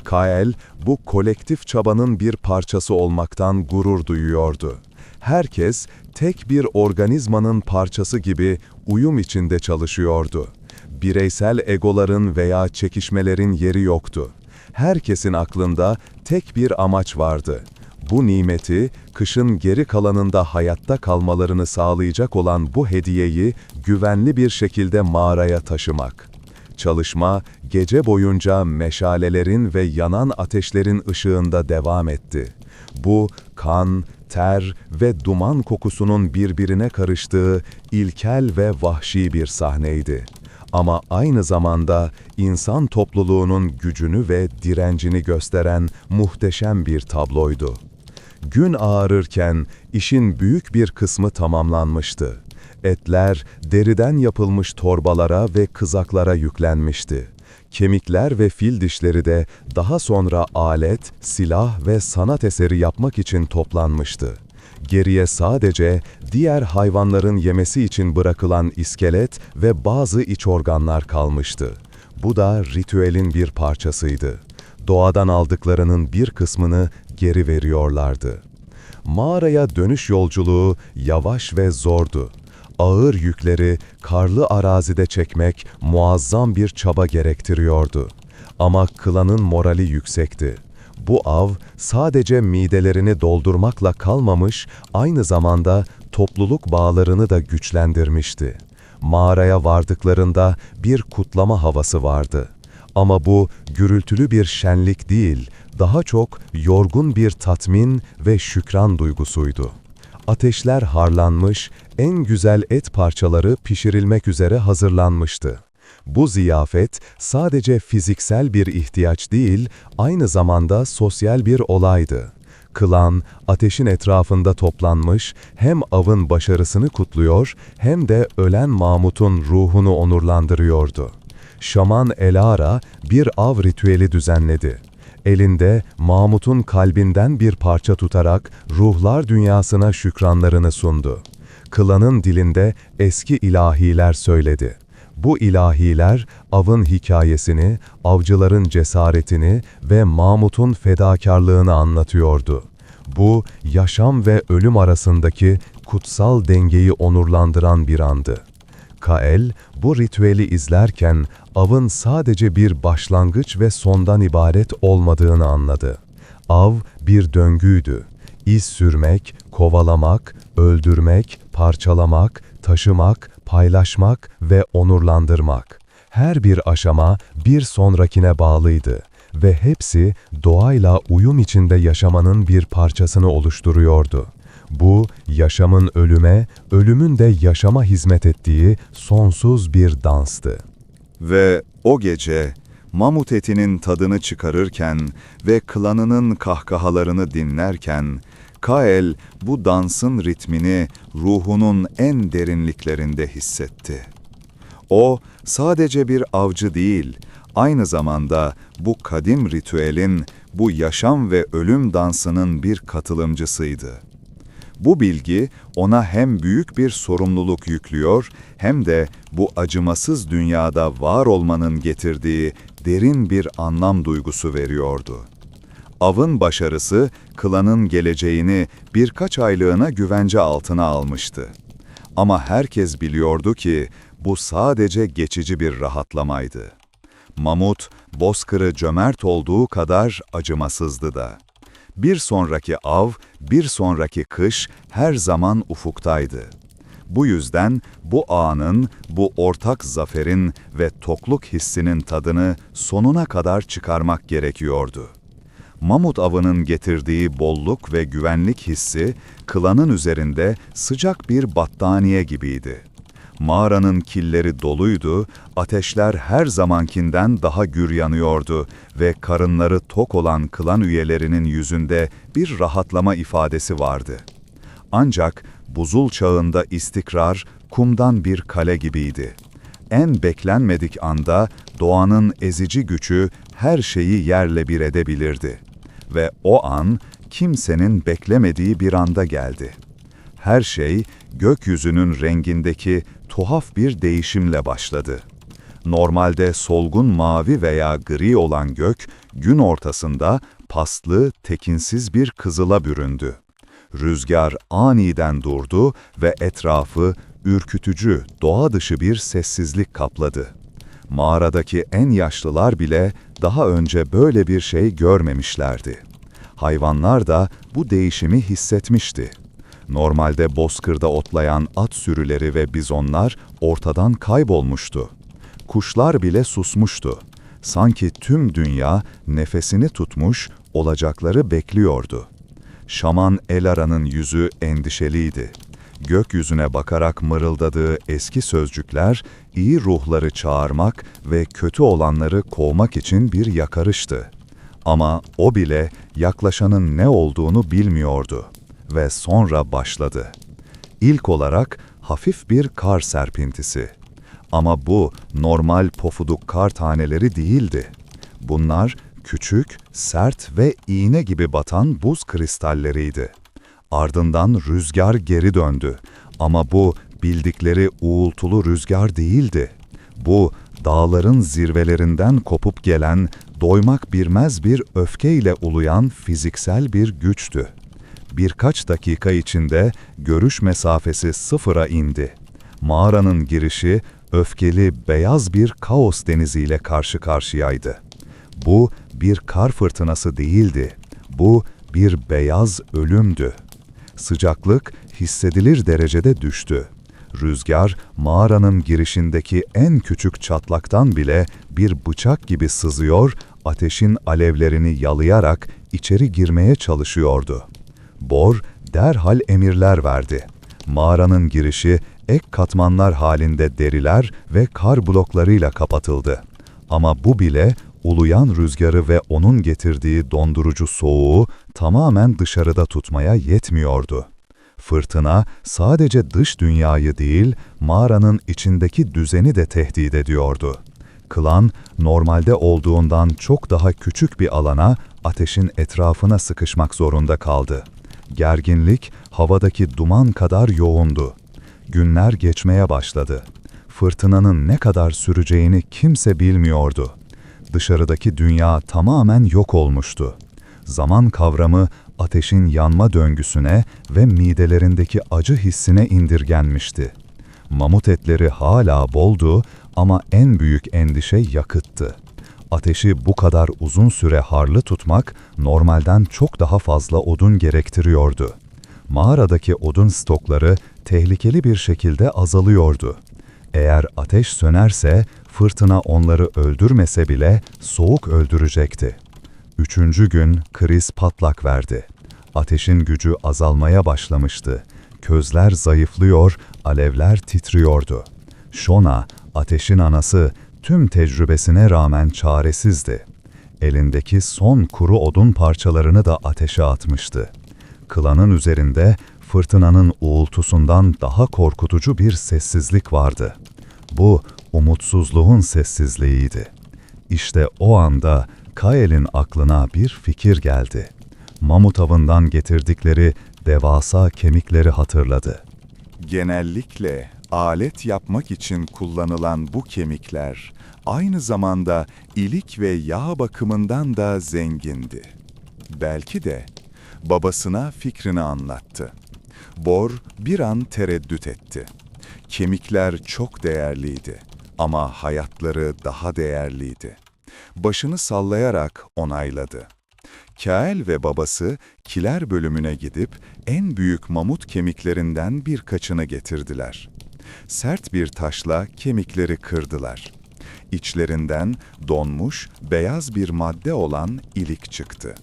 Kael, bu kolektif çabanın bir parçası olmaktan gurur duyuyordu. Herkes, tek bir organizmanın parçası gibi uyum içinde çalışıyordu. Bireysel egoların veya çekişmelerin yeri yoktu. Herkesin aklında tek bir amaç vardı. Bu nimeti, kışın geri kalanında hayatta kalmalarını sağlayacak olan bu hediyeyi güvenli bir şekilde mağaraya taşımak. Çalışma, gece boyunca meşalelerin ve yanan ateşlerin ışığında devam etti. Bu, kan, ter ve duman kokusunun birbirine karıştığı ilkel ve vahşi bir sahneydi. Ama aynı zamanda insan topluluğunun gücünü ve direncini gösteren muhteşem bir tabloydu. Gün ağarırken işin büyük bir kısmı tamamlanmıştı. Etler deriden yapılmış torbalara ve kızaklara yüklenmişti. Kemikler ve fil dişleri de daha sonra alet, silah ve sanat eseri yapmak için toplanmıştı. Geriye sadece diğer hayvanların yemesi için bırakılan iskelet ve bazı iç organlar kalmıştı. Bu da ritüelin bir parçasıydı. Doğadan aldıklarının bir kısmını geri veriyorlardı. Mağaraya dönüş yolculuğu yavaş ve zordu. Ağır yükleri karlı arazide çekmek muazzam bir çaba gerektiriyordu. Ama klanın morali yüksekti. Bu av sadece midelerini doldurmakla kalmamış, aynı zamanda topluluk bağlarını da güçlendirmişti. Mağaraya vardıklarında bir kutlama havası vardı. Ama bu gürültülü bir şenlik değil, daha çok yorgun bir tatmin ve şükran duygusuydu. Ateşler harlanmış, en güzel et parçaları pişirilmek üzere hazırlanmıştı. Bu ziyafet sadece fiziksel bir ihtiyaç değil, aynı zamanda sosyal bir olaydı. Klan, ateşin etrafında toplanmış, hem avın başarısını kutluyor, hem de ölen Mamut'un ruhunu onurlandırıyordu. Şaman Elara bir av ritüeli düzenledi. Elinde Mamut'un kalbinden bir parça tutarak ruhlar dünyasına şükranlarını sundu. Klanın dilinde eski ilahiler söyledi. Bu ilahiler avın hikayesini, avcıların cesaretini ve Mamut'un fedakarlığını anlatıyordu. Bu, yaşam ve ölüm arasındaki kutsal dengeyi onurlandıran bir andı. Kael, bu ritüeli izlerken avın sadece bir başlangıç ve sondan ibaret olmadığını anladı. Av bir döngüydü. İz sürmek, kovalamak, öldürmek, parçalamak, taşımak, paylaşmak ve onurlandırmak. Her bir aşama bir sonrakine bağlıydı ve hepsi doğayla uyum içinde yaşamanın bir parçasını oluşturuyordu. Bu, yaşamın ölüme, ölümün de yaşama hizmet ettiği sonsuz bir danstı. Ve o gece mamut etinin tadını çıkarırken ve klanının kahkahalarını dinlerken, Kael bu dansın ritmini ruhunun en derinliklerinde hissetti. O sadece bir avcı değil, aynı zamanda bu kadim ritüelin, bu yaşam ve ölüm dansının bir katılımcısıydı. Bu bilgi ona hem büyük bir sorumluluk yüklüyor hem de bu acımasız dünyada var olmanın getirdiği derin bir anlam duygusu veriyordu. Avın başarısı, klanın geleceğini birkaç aylığına güvence altına almıştı. Ama herkes biliyordu ki bu sadece geçici bir rahatlamaydı. Mamut, bozkırı cömert olduğu kadar acımasızdı da. Bir sonraki av, bir sonraki kış her zaman ufuktaydı. Bu yüzden bu anın, bu ortak zaferin ve tokluk hissinin tadını sonuna kadar çıkarmak gerekiyordu. Mamut avının getirdiği bolluk ve güvenlik hissi, klanın üzerinde sıcak bir battaniye gibiydi. Mağaranın killeri doluydu, ateşler her zamankinden daha gür yanıyordu ve karınları tok olan klan üyelerinin yüzünde bir rahatlama ifadesi vardı. Ancak buzul çağında istikrar kumdan bir kale gibiydi. En beklenmedik anda doğanın ezici gücü her şeyi yerle bir edebilirdi. Ve o an kimsenin beklemediği bir anda geldi. Her şey gökyüzünün rengindeki tuhaf bir değişimle başladı. Normalde solgun mavi veya gri olan gök, gün ortasında paslı, tekinsiz bir kızıla büründü. Rüzgar aniden durdu ve etrafı ürkütücü, doğa dışı bir sessizlik kapladı. Mağaradaki en yaşlılar bile daha önce böyle bir şey görmemişlerdi. Hayvanlar da bu değişimi hissetmişti. Normalde bozkırda otlayan at sürüleri ve bizonlar ortadan kaybolmuştu. Kuşlar bile susmuştu. Sanki tüm dünya nefesini tutmuş, olacakları bekliyordu. Şaman Elara'nın yüzü endişeliydi. Gökyüzüne bakarak mırıldadığı eski sözcükler, iyi ruhları çağırmak ve kötü olanları kovmak için bir yakarıştı. Ama o bile yaklaşanın ne olduğunu bilmiyordu. Ve sonra başladı. İlk olarak hafif bir kar serpintisi. Ama bu normal pofuduk kar taneleri değildi. Bunlar küçük, sert ve iğne gibi batan buz kristalleriydi. Ardından rüzgar geri döndü. Ama bu bildikleri uğultulu rüzgar değildi. Bu dağların zirvelerinden kopup gelen, doymak bilmez bir öfkeyle uluyan fiziksel bir güçtü. Birkaç dakika içinde görüş mesafesi sıfıra indi. Mağaranın girişi öfkeli beyaz bir kaos deniziyle karşı karşıyaydı. Bu bir kar fırtınası değildi. Bu bir beyaz ölümdü. Sıcaklık hissedilir derecede düştü. Rüzgar mağaranın girişindeki en küçük çatlaktan bile bir bıçak gibi sızıyor, ateşin alevlerini yalayarak içeri girmeye çalışıyordu. Bor derhal emirler verdi. Mağaranın girişi ek katmanlar halinde deriler ve kar bloklarıyla kapatıldı. Ama bu bile uluyan rüzgarı ve onun getirdiği dondurucu soğuğu tamamen dışarıda tutmaya yetmiyordu. Fırtına sadece dış dünyayı değil, mağaranın içindeki düzeni de tehdit ediyordu. Klan, normalde olduğundan çok daha küçük bir alana, ateşin etrafına sıkışmak zorunda kaldı. Gerginlik, havadaki duman kadar yoğundu. Günler geçmeye başladı. Fırtınanın ne kadar süreceğini kimse bilmiyordu. Dışarıdaki dünya tamamen yok olmuştu. Zaman kavramı ateşin yanma döngüsüne ve midelerindeki acı hissine indirgenmişti. Mamut etleri hala boldu ama en büyük endişe yakıttı. Ateşi bu kadar uzun süre harlı tutmak normalden çok daha fazla odun gerektiriyordu. Mağaradaki odun stokları tehlikeli bir şekilde azalıyordu. Eğer ateş sönerse Fırtına onları öldürmese bile soğuk öldürecekti. 3. gün kriz patlak verdi. Ateşin gücü azalmaya başlamıştı. Közler zayıflıyor, alevler titriyordu. Shona, ateşin anası, tüm tecrübesine rağmen çaresizdi. Elindeki son kuru odun parçalarını da ateşe atmıştı. Klanın üzerinde fırtınanın uğultusundan daha korkutucu bir sessizlik vardı. Bu, umutsuzluğun sessizliğiydi. İşte o anda Kael'in aklına bir fikir geldi. Mamut avından getirdikleri devasa kemikleri hatırladı. Genellikle alet yapmak için kullanılan bu kemikler aynı zamanda ilik ve yağ bakımından da zengindi. Belki de babasına fikrini anlattı. Bor bir an tereddüt etti. Kemikler çok değerliydi ama hayatları daha değerliydi. Başını sallayarak onayladı. Kael ve babası kiler bölümüne gidip en büyük mamut kemiklerinden birkaçını getirdiler. Sert bir taşla kemikleri kırdılar. İçlerinden donmuş, beyaz bir madde olan ilik çıktı.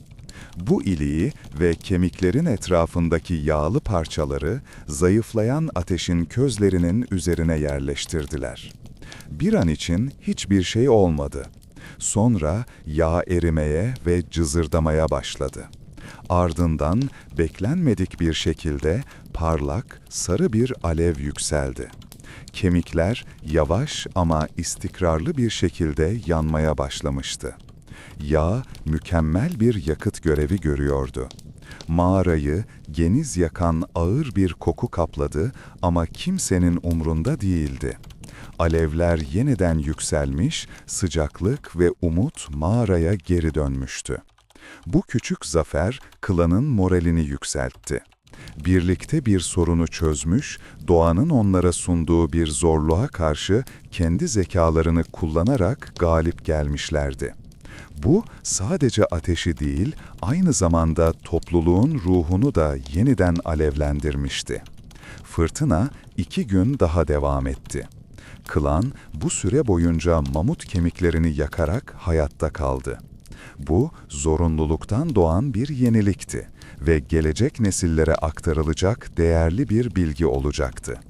Bu iliği ve kemiklerin etrafındaki yağlı parçaları zayıflayan ateşin közlerinin üzerine yerleştirdiler. Bir an için hiçbir şey olmadı. Sonra yağ erimeye ve cızırdamaya başladı. Ardından beklenmedik bir şekilde parlak, sarı bir alev yükseldi. Kemikler yavaş ama istikrarlı bir şekilde yanmaya başlamıştı. Yağ mükemmel bir yakıt görevi görüyordu. Mağarayı geniz yakan ağır bir koku kapladı ama kimsenin umrunda değildi. Alevler yeniden yükselmiş, sıcaklık ve umut mağaraya geri dönmüştü. Bu küçük zafer klanın moralini yükseltti. Birlikte bir sorunu çözmüş, doğanın onlara sunduğu bir zorluğa karşı kendi zekalarını kullanarak galip gelmişlerdi. Bu sadece ateşi değil, aynı zamanda topluluğun ruhunu da yeniden alevlendirmişti. Fırtına 2 gün daha devam etti. Klan bu süre boyunca mamut kemiklerini yakarak hayatta kaldı. Bu zorunluluktan doğan bir yenilikti ve gelecek nesillere aktarılacak değerli bir bilgi olacaktı.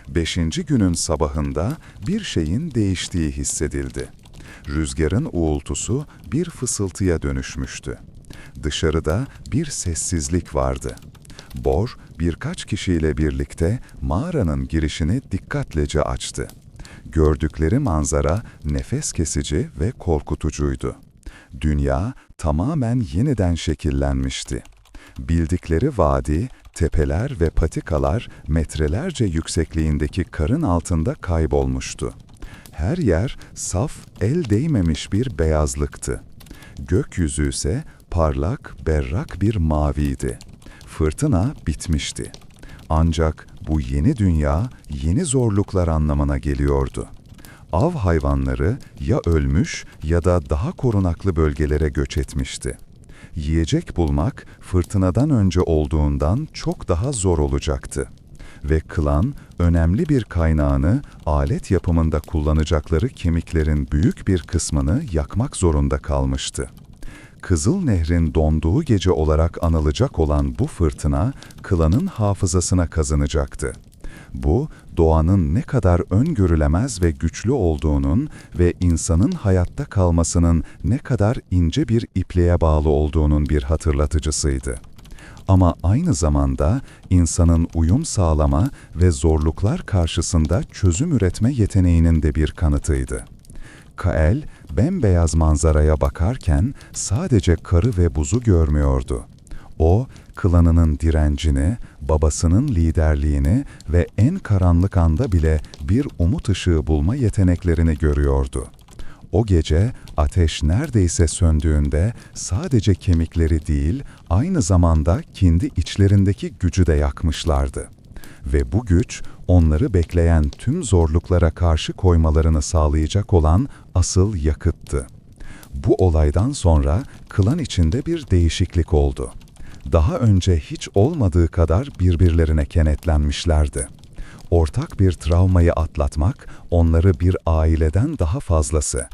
5. günün sabahında bir şeyin değiştiği hissedildi. Rüzgarın uğultusu bir fısıltıya dönüşmüştü. Dışarıda bir sessizlik vardı. Bor birkaç kişiyle birlikte mağaranın girişini dikkatlice açtı. Gördükleri manzara nefes kesici ve korkutucuydu. Dünya tamamen yeniden şekillenmişti. Bildikleri vadi, tepeler ve patikalar metrelerce yüksekliğindeki karın altında kaybolmuştu. Her yer saf, el değmemiş bir beyazlıktı. Gökyüzü ise parlak, berrak bir maviydi. Fırtına bitmişti. Ancak bu yeni dünya, yeni zorluklar anlamına geliyordu. Av hayvanları ya ölmüş ya da daha korunaklı bölgelere göç etmişti. Yiyecek bulmak fırtınadan önce olduğundan çok daha zor olacaktı. Ve klan önemli bir kaynağını alet yapımında kullanacakları kemiklerin büyük bir kısmını yakmak zorunda kalmıştı. Kızıl Nehrin donduğu gece olarak anılacak olan bu fırtına, klanın hafızasına kazınacaktı. Bu, doğanın ne kadar öngörülemez ve güçlü olduğunun ve insanın hayatta kalmasının ne kadar ince bir ipliğe bağlı olduğunun bir hatırlatıcısıydı. Ama aynı zamanda insanın uyum sağlama ve zorluklar karşısında çözüm üretme yeteneğinin de bir kanıtıydı. Kael, bembeyaz manzaraya bakarken sadece karı ve buzu görmüyordu. O, klanının direncini, babasının liderliğini ve en karanlık anda bile bir umut ışığı bulma yeteneklerini görüyordu. O gece ateş neredeyse söndüğünde sadece kemikleri değil, aynı zamanda kendi içlerindeki gücü de yakmışlardı. Ve bu güç, onları bekleyen tüm zorluklara karşı koymalarını sağlayacak olan asıl yakıttı. Bu olaydan sonra klan içinde bir değişiklik oldu. Daha önce hiç olmadığı kadar birbirlerine kenetlenmişlerdi. Ortak bir travmayı atlatmak, onları bir aileden daha fazlası,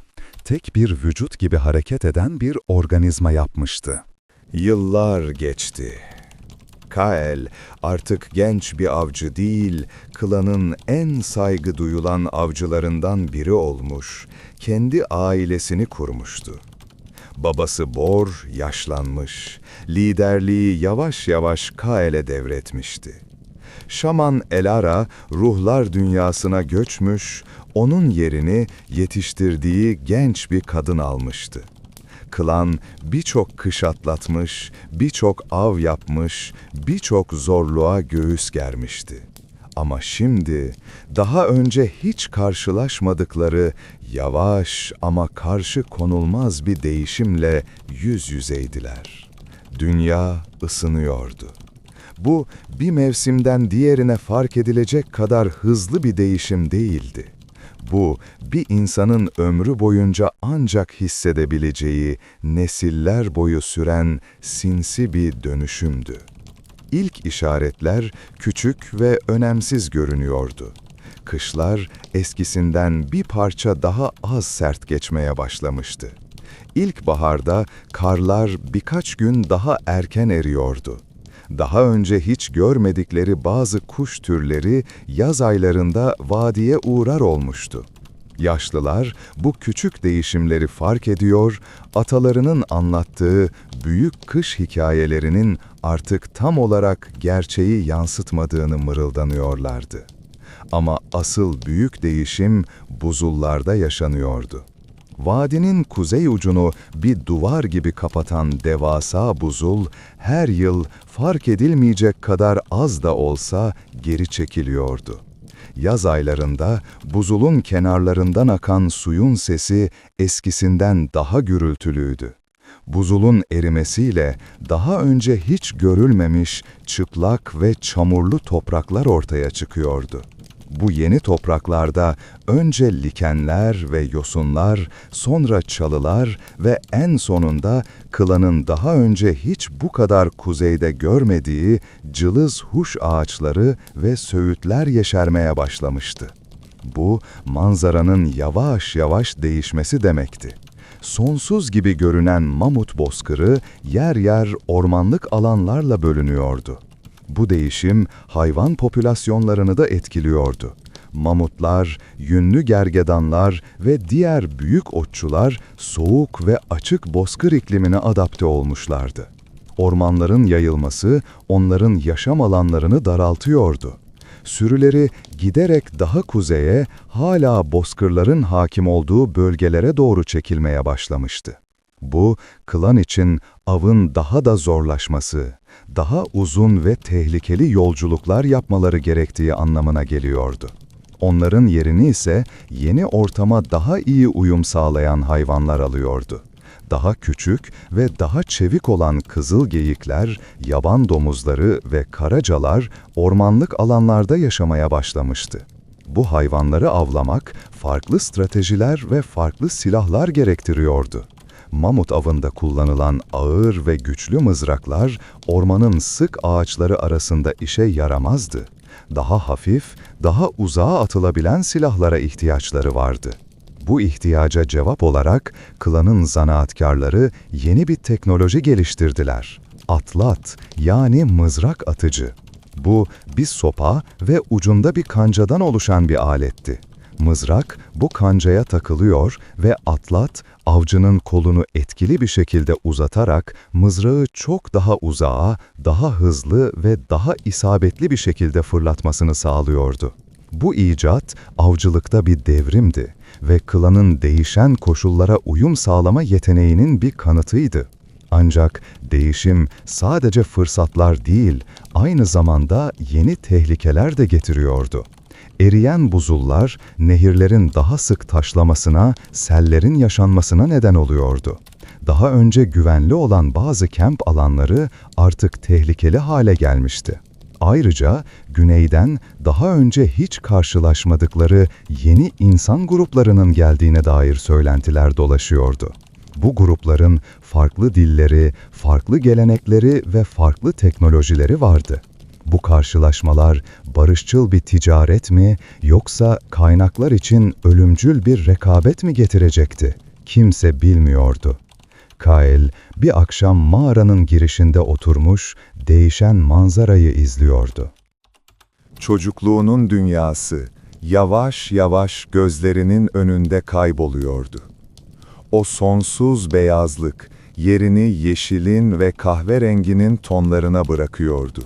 tek bir vücut gibi hareket eden bir organizma yapmıştı. Yıllar geçti. Kael artık genç bir avcı değil, klanın en saygı duyulan avcılarından biri olmuş, kendi ailesini kurmuştu. Babası Bor yaşlanmış, liderliği yavaş yavaş Kael'e devretmişti. Şaman Elara ruhlar dünyasına göçmüş, onun yerini yetiştirdiği genç bir kadın almıştı. Klan birçok kış atlatmış, birçok av yapmış, birçok zorluğa göğüs germişti. Ama şimdi daha önce hiç karşılaşmadıkları yavaş ama karşı konulmaz bir değişimle yüz yüzeydiler. Dünya ısınıyordu. Bu bir mevsimden diğerine fark edilecek kadar hızlı bir değişim değildi. Bu, bir insanın ömrü boyunca ancak hissedebileceği, nesiller boyu süren sinsi bir dönüşümdü. İlk işaretler küçük ve önemsiz görünüyordu. Kışlar eskisinden bir parça daha az sert geçmeye başlamıştı. İlkbaharda karlar birkaç gün daha erken eriyordu. Daha önce hiç görmedikleri bazı kuş türleri yaz aylarında vadiye uğrar olmuştu. Yaşlılar bu küçük değişimleri fark ediyor, atalarının anlattığı büyük kış hikayelerinin artık tam olarak gerçeği yansıtmadığını mırıldanıyorlardı. Ama asıl büyük değişim buzullarda yaşanıyordu. Vadinin kuzey ucunu bir duvar gibi kapatan devasa buzul, her yıl fark edilmeyecek kadar az da olsa geri çekiliyordu. Yaz aylarında buzulun kenarlarından akan suyun sesi eskisinden daha gürültülüydü. Buzulun erimesiyle daha önce hiç görülmemiş çıplak ve çamurlu topraklar ortaya çıkıyordu. Bu yeni topraklarda önce likenler ve yosunlar, sonra çalılar ve en sonunda klanın daha önce hiç bu kadar kuzeyde görmediği cılız huş ağaçları ve söğütler yeşermeye başlamıştı. Bu, manzaranın yavaş yavaş değişmesi demekti. Sonsuz gibi görünen mamut bozkırı yer yer ormanlık alanlarla bölünüyordu. Bu değişim hayvan popülasyonlarını da etkiliyordu. Mamutlar, yünlü gergedanlar ve diğer büyük otçular soğuk ve açık bozkır iklimine adapte olmuşlardı. Ormanların yayılması onların yaşam alanlarını daraltıyordu. Sürüleri giderek daha kuzeye, hala bozkırların hakim olduğu bölgelere doğru çekilmeye başlamıştı. Bu, klan için avın daha da zorlaşması, daha uzun ve tehlikeli yolculuklar yapmaları gerektiği anlamına geliyordu. Onların yerini ise yeni ortama daha iyi uyum sağlayan hayvanlar alıyordu. Daha küçük ve daha çevik olan kızıl geyikler, yaban domuzları ve karacalar ormanlık alanlarda yaşamaya başlamıştı. Bu hayvanları avlamak farklı stratejiler ve farklı silahlar gerektiriyordu. Mamut avında kullanılan ağır ve güçlü mızraklar ormanın sık ağaçları arasında işe yaramazdı. Daha hafif, daha uzağa atılabilen silahlara ihtiyaçları vardı. Bu ihtiyaca cevap olarak klanın zanaatkarları yeni bir teknoloji geliştirdiler. Atlat, yani mızrak atıcı. Bu bir sopa ve ucunda bir kancadan oluşan bir aletti. Mızrak bu kancaya takılıyor ve atlat, avcının kolunu etkili bir şekilde uzatarak mızrağı çok daha uzağa, daha hızlı ve daha isabetli bir şekilde fırlatmasını sağlıyordu. Bu icat avcılıkta bir devrimdi ve klanın değişen koşullara uyum sağlama yeteneğinin bir kanıtıydı. Ancak değişim sadece fırsatlar değil, aynı zamanda yeni tehlikeler de getiriyordu. Eriyen buzullar, nehirlerin daha sık taşlamasına, sellerin yaşanmasına neden oluyordu. Daha önce güvenli olan bazı kamp alanları artık tehlikeli hale gelmişti. Ayrıca güneyden daha önce hiç karşılaşmadıkları yeni insan gruplarının geldiğine dair söylentiler dolaşıyordu. Bu grupların farklı dilleri, farklı gelenekleri ve farklı teknolojileri vardı. Bu karşılaşmalar barışçıl bir ticaret mi yoksa kaynaklar için ölümcül bir rekabet mi getirecekti? Kimse bilmiyordu. Kael bir akşam mağaranın girişinde oturmuş, değişen manzarayı izliyordu. Çocukluğunun dünyası yavaş yavaş gözlerinin önünde kayboluyordu. O sonsuz beyazlık yerini yeşilin ve kahverenginin tonlarına bırakıyordu.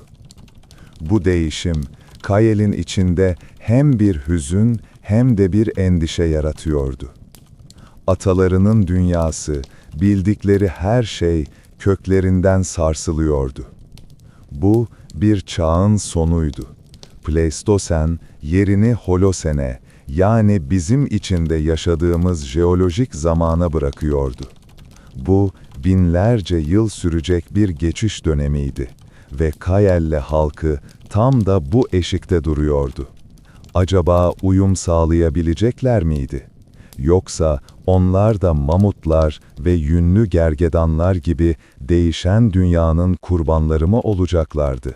Bu değişim, Kael'in içinde hem bir hüzün hem de bir endişe yaratıyordu. Atalarının dünyası, bildikleri her şey köklerinden sarsılıyordu. Bu bir çağın sonuydu. Pleistosen yerini Holosen'e, yani bizim içinde yaşadığımız jeolojik zamana bırakıyordu. Bu binlerce yıl sürecek bir geçiş dönemiydi ve Kael'le halkı tam da bu eşikte duruyordu. Acaba uyum sağlayabilecekler miydi? Yoksa onlar da mamutlar ve yünlü gergedanlar gibi değişen dünyanın kurbanları mı olacaklardı?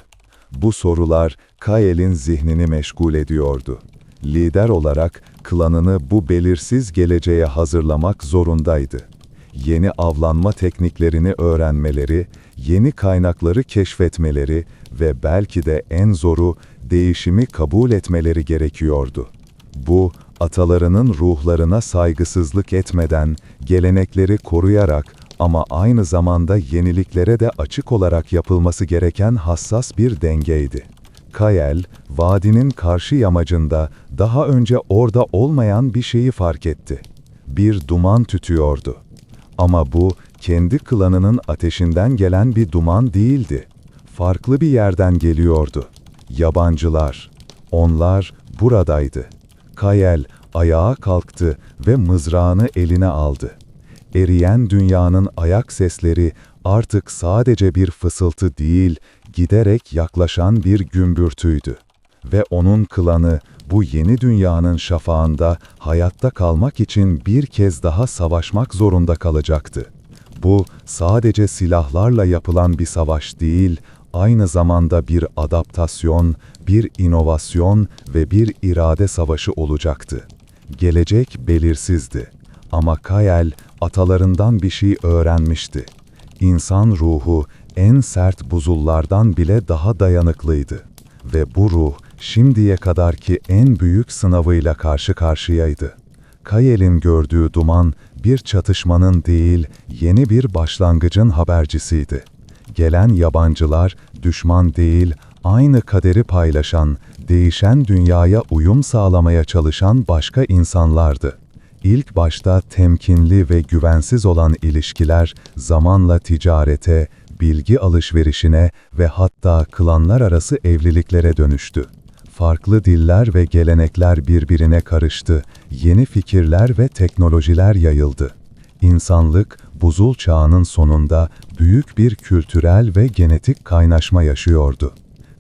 Bu sorular Kael'in zihnini meşgul ediyordu. Lider olarak klanını bu belirsiz geleceğe hazırlamak zorundaydı. Yeni avlanma tekniklerini öğrenmeleri, yeni kaynakları keşfetmeleri ve belki de en zoru değişimi kabul etmeleri gerekiyordu. Bu, atalarının ruhlarına saygısızlık etmeden, gelenekleri koruyarak ama aynı zamanda yeniliklere de açık olarak yapılması gereken hassas bir dengeydi. Kael, vadinin karşı yamacında daha önce orada olmayan bir şeyi fark etti. Bir duman tütüyordu. Ama bu, kendi klanının ateşinden gelen bir duman değildi. Farklı bir yerden geliyordu. Yabancılar. Onlar buradaydı. Kael ayağa kalktı ve mızrağını eline aldı. Eriyen dünyanın ayak sesleri artık sadece bir fısıltı değil, giderek yaklaşan bir gümbürtüydü. Ve onun klanı bu yeni dünyanın şafağında hayatta kalmak için bir kez daha savaşmak zorunda kalacaktı. Bu sadece silahlarla yapılan bir savaş değil, aynı zamanda bir adaptasyon, bir inovasyon ve bir irade savaşı olacaktı. Gelecek belirsizdi. Ama Kael atalarından bir şey öğrenmişti. İnsan ruhu en sert buzullardan bile daha dayanıklıydı. Ve bu ruh şimdiye kadarki en büyük sınavıyla karşı karşıyaydı. Kael'in gördüğü duman bir çatışmanın değil, yeni bir başlangıcın habercisiydi. Gelen yabancılar düşman değil, aynı kaderi paylaşan, değişen dünyaya uyum sağlamaya çalışan başka insanlardı. İlk başta temkinli ve güvensiz olan ilişkiler zamanla ticarete, bilgi alışverişine ve hatta klanlar arası evliliklere dönüştü. Farklı diller ve gelenekler birbirine karıştı, yeni fikirler ve teknolojiler yayıldı. İnsanlık, buzul çağının sonunda büyük bir kültürel ve genetik kaynaşma yaşıyordu.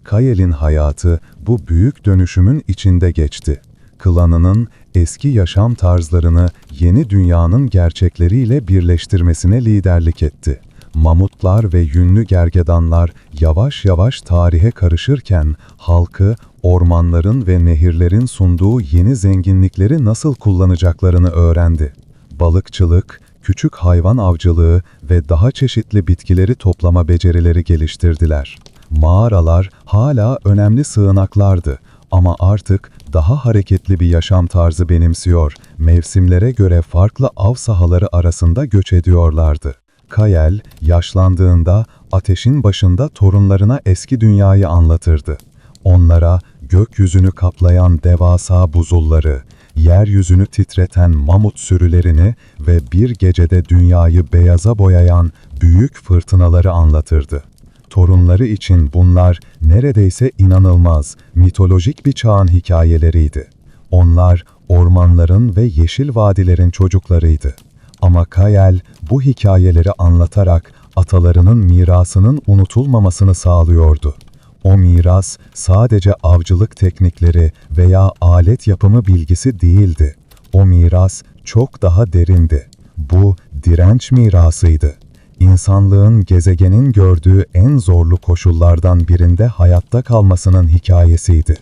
Kael'in hayatı bu büyük dönüşümün içinde geçti. Klanının eski yaşam tarzlarını yeni dünyanın gerçekleriyle birleştirmesine liderlik etti. Mamutlar ve yünlü gergedanlar yavaş yavaş tarihe karışırken halkı ormanların ve nehirlerin sunduğu yeni zenginlikleri nasıl kullanacaklarını öğrendi. Balıkçılık, küçük hayvan avcılığı ve daha çeşitli bitkileri toplama becerileri geliştirdiler. Mağaralar hala önemli sığınaklardı ama artık daha hareketli bir yaşam tarzı benimsiyor, mevsimlere göre farklı av sahaları arasında göç ediyorlardı. Kael, yaşlandığında ateşin başında torunlarına eski dünyayı anlatırdı. Onlara gökyüzünü kaplayan devasa buzulları, yeryüzünü titreten mamut sürülerini ve bir gecede dünyayı beyaza boyayan büyük fırtınaları anlatırdı. Torunları için bunlar neredeyse inanılmaz, mitolojik bir çağın hikayeleriydi. Onlar ormanların ve yeşil vadilerin çocuklarıydı. Ama Kael bu hikayeleri anlatarak atalarının mirasının unutulmamasını sağlıyordu. O miras sadece avcılık teknikleri veya alet yapımı bilgisi değildi. O miras çok daha derindi. Bu direnç mirasıydı. İnsanlığın gezegenin gördüğü en zorlu koşullardan birinde hayatta kalmasının hikayesiydi.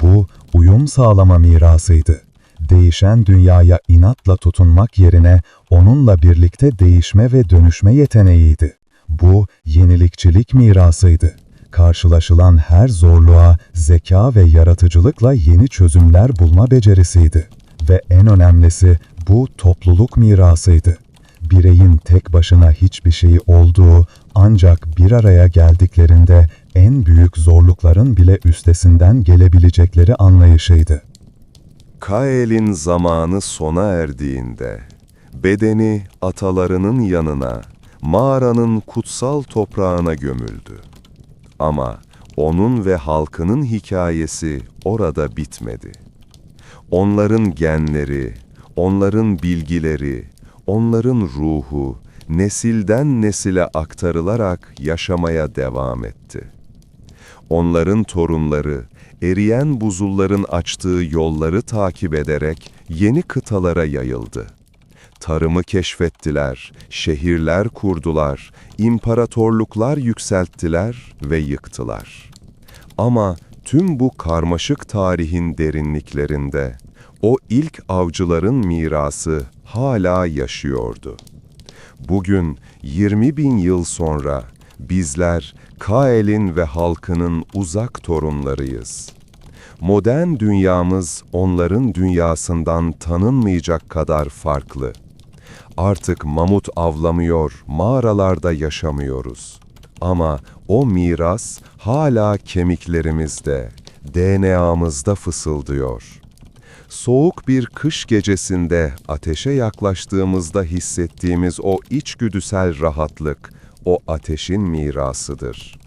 Bu, uyum sağlama mirasıydı. Değişen dünyaya inatla tutunmak yerine onunla birlikte değişme ve dönüşme yeteneğiydi. Bu, yenilikçilik mirasıydı. Karşılaşılan her zorluğa zeka ve yaratıcılıkla yeni çözümler bulma becerisiydi. Ve en önemlisi bu topluluk mirasıydı. Bireyin tek başına hiçbir şeyi olduğu, ancak bir araya geldiklerinde en büyük zorlukların bile üstesinden gelebilecekleri anlayışıydı. Kael'in zamanı sona erdiğinde, bedeni atalarının yanına, mağaranın kutsal toprağına gömüldü. Ama onun ve halkının hikayesi orada bitmedi. Onların genleri, onların bilgileri, onların ruhu, nesilden nesile aktarılarak yaşamaya devam etti. Onların torunları, eriyen buzulların açtığı yolları takip ederek yeni kıtalara yayıldı. Tarımı keşfettiler, şehirler kurdular, imparatorluklar yükselttiler ve yıktılar. Ama tüm bu karmaşık tarihin derinliklerinde, o ilk avcıların mirası hala yaşıyordu. Bugün 20.000 yıl sonra bizler Kael'in ve halkının uzak torunlarıyız. Modern dünyamız onların dünyasından tanınmayacak kadar farklı. Artık mamut avlamıyor, mağaralarda yaşamıyoruz. Ama o miras hala kemiklerimizde, DNA'mızda fısıldıyor. Soğuk bir kış gecesinde ateşe yaklaştığımızda hissettiğimiz o içgüdüsel rahatlık, o ateşin mirasıdır.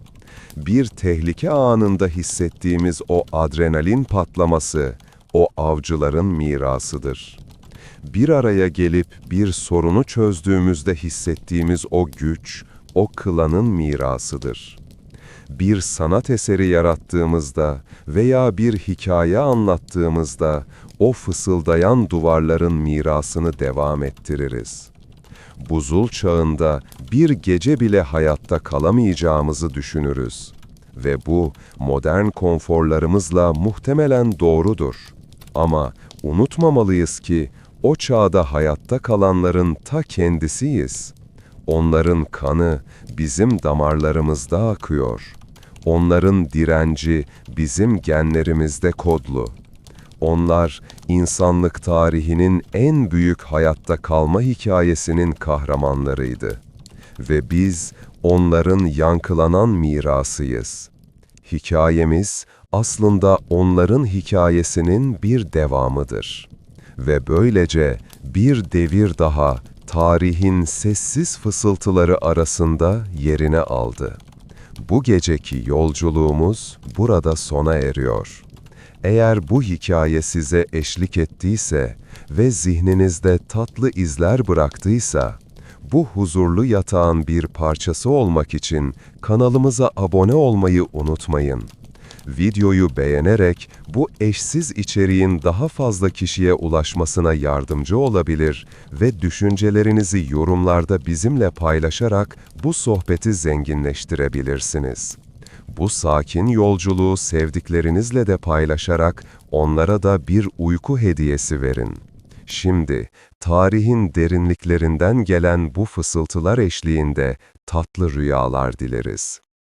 Bir tehlike anında hissettiğimiz o adrenalin patlaması, o avcıların mirasıdır. Bir araya gelip bir sorunu çözdüğümüzde hissettiğimiz o güç, o klanın mirasıdır. Bir sanat eseri yarattığımızda veya bir hikaye anlattığımızda o fısıldayan duvarların mirasını devam ettiririz. Buzul çağında bir gece bile hayatta kalamayacağımızı düşünürüz. Ve bu modern konforlarımızla muhtemelen doğrudur. Ama unutmamalıyız ki o çağda hayatta kalanların ta kendisiyiz. Onların kanı bizim damarlarımızda akıyor. Onların direnci bizim genlerimizde kodlu. Onlar, insanlık tarihinin en büyük hayatta kalma hikayesinin kahramanlarıydı. Ve biz, onların yankılanan mirasıyız. Hikayemiz, aslında onların hikayesinin bir devamıdır. Ve böylece bir devir daha, tarihin sessiz fısıltıları arasında yerini aldı. Bu geceki yolculuğumuz burada sona eriyor. Eğer bu hikaye size eşlik ettiyse ve zihninizde tatlı izler bıraktıysa, bu huzurlu yatağın bir parçası olmak için kanalımıza abone olmayı unutmayın. Videoyu beğenerek bu eşsiz içeriğin daha fazla kişiye ulaşmasına yardımcı olabilir ve düşüncelerinizi yorumlarda bizimle paylaşarak bu sohbeti zenginleştirebilirsiniz. Bu sakin yolculuğu sevdiklerinizle de paylaşarak onlara da bir uyku hediyesi verin. Şimdi, tarihin derinliklerinden gelen bu fısıltılar eşliğinde tatlı rüyalar dileriz.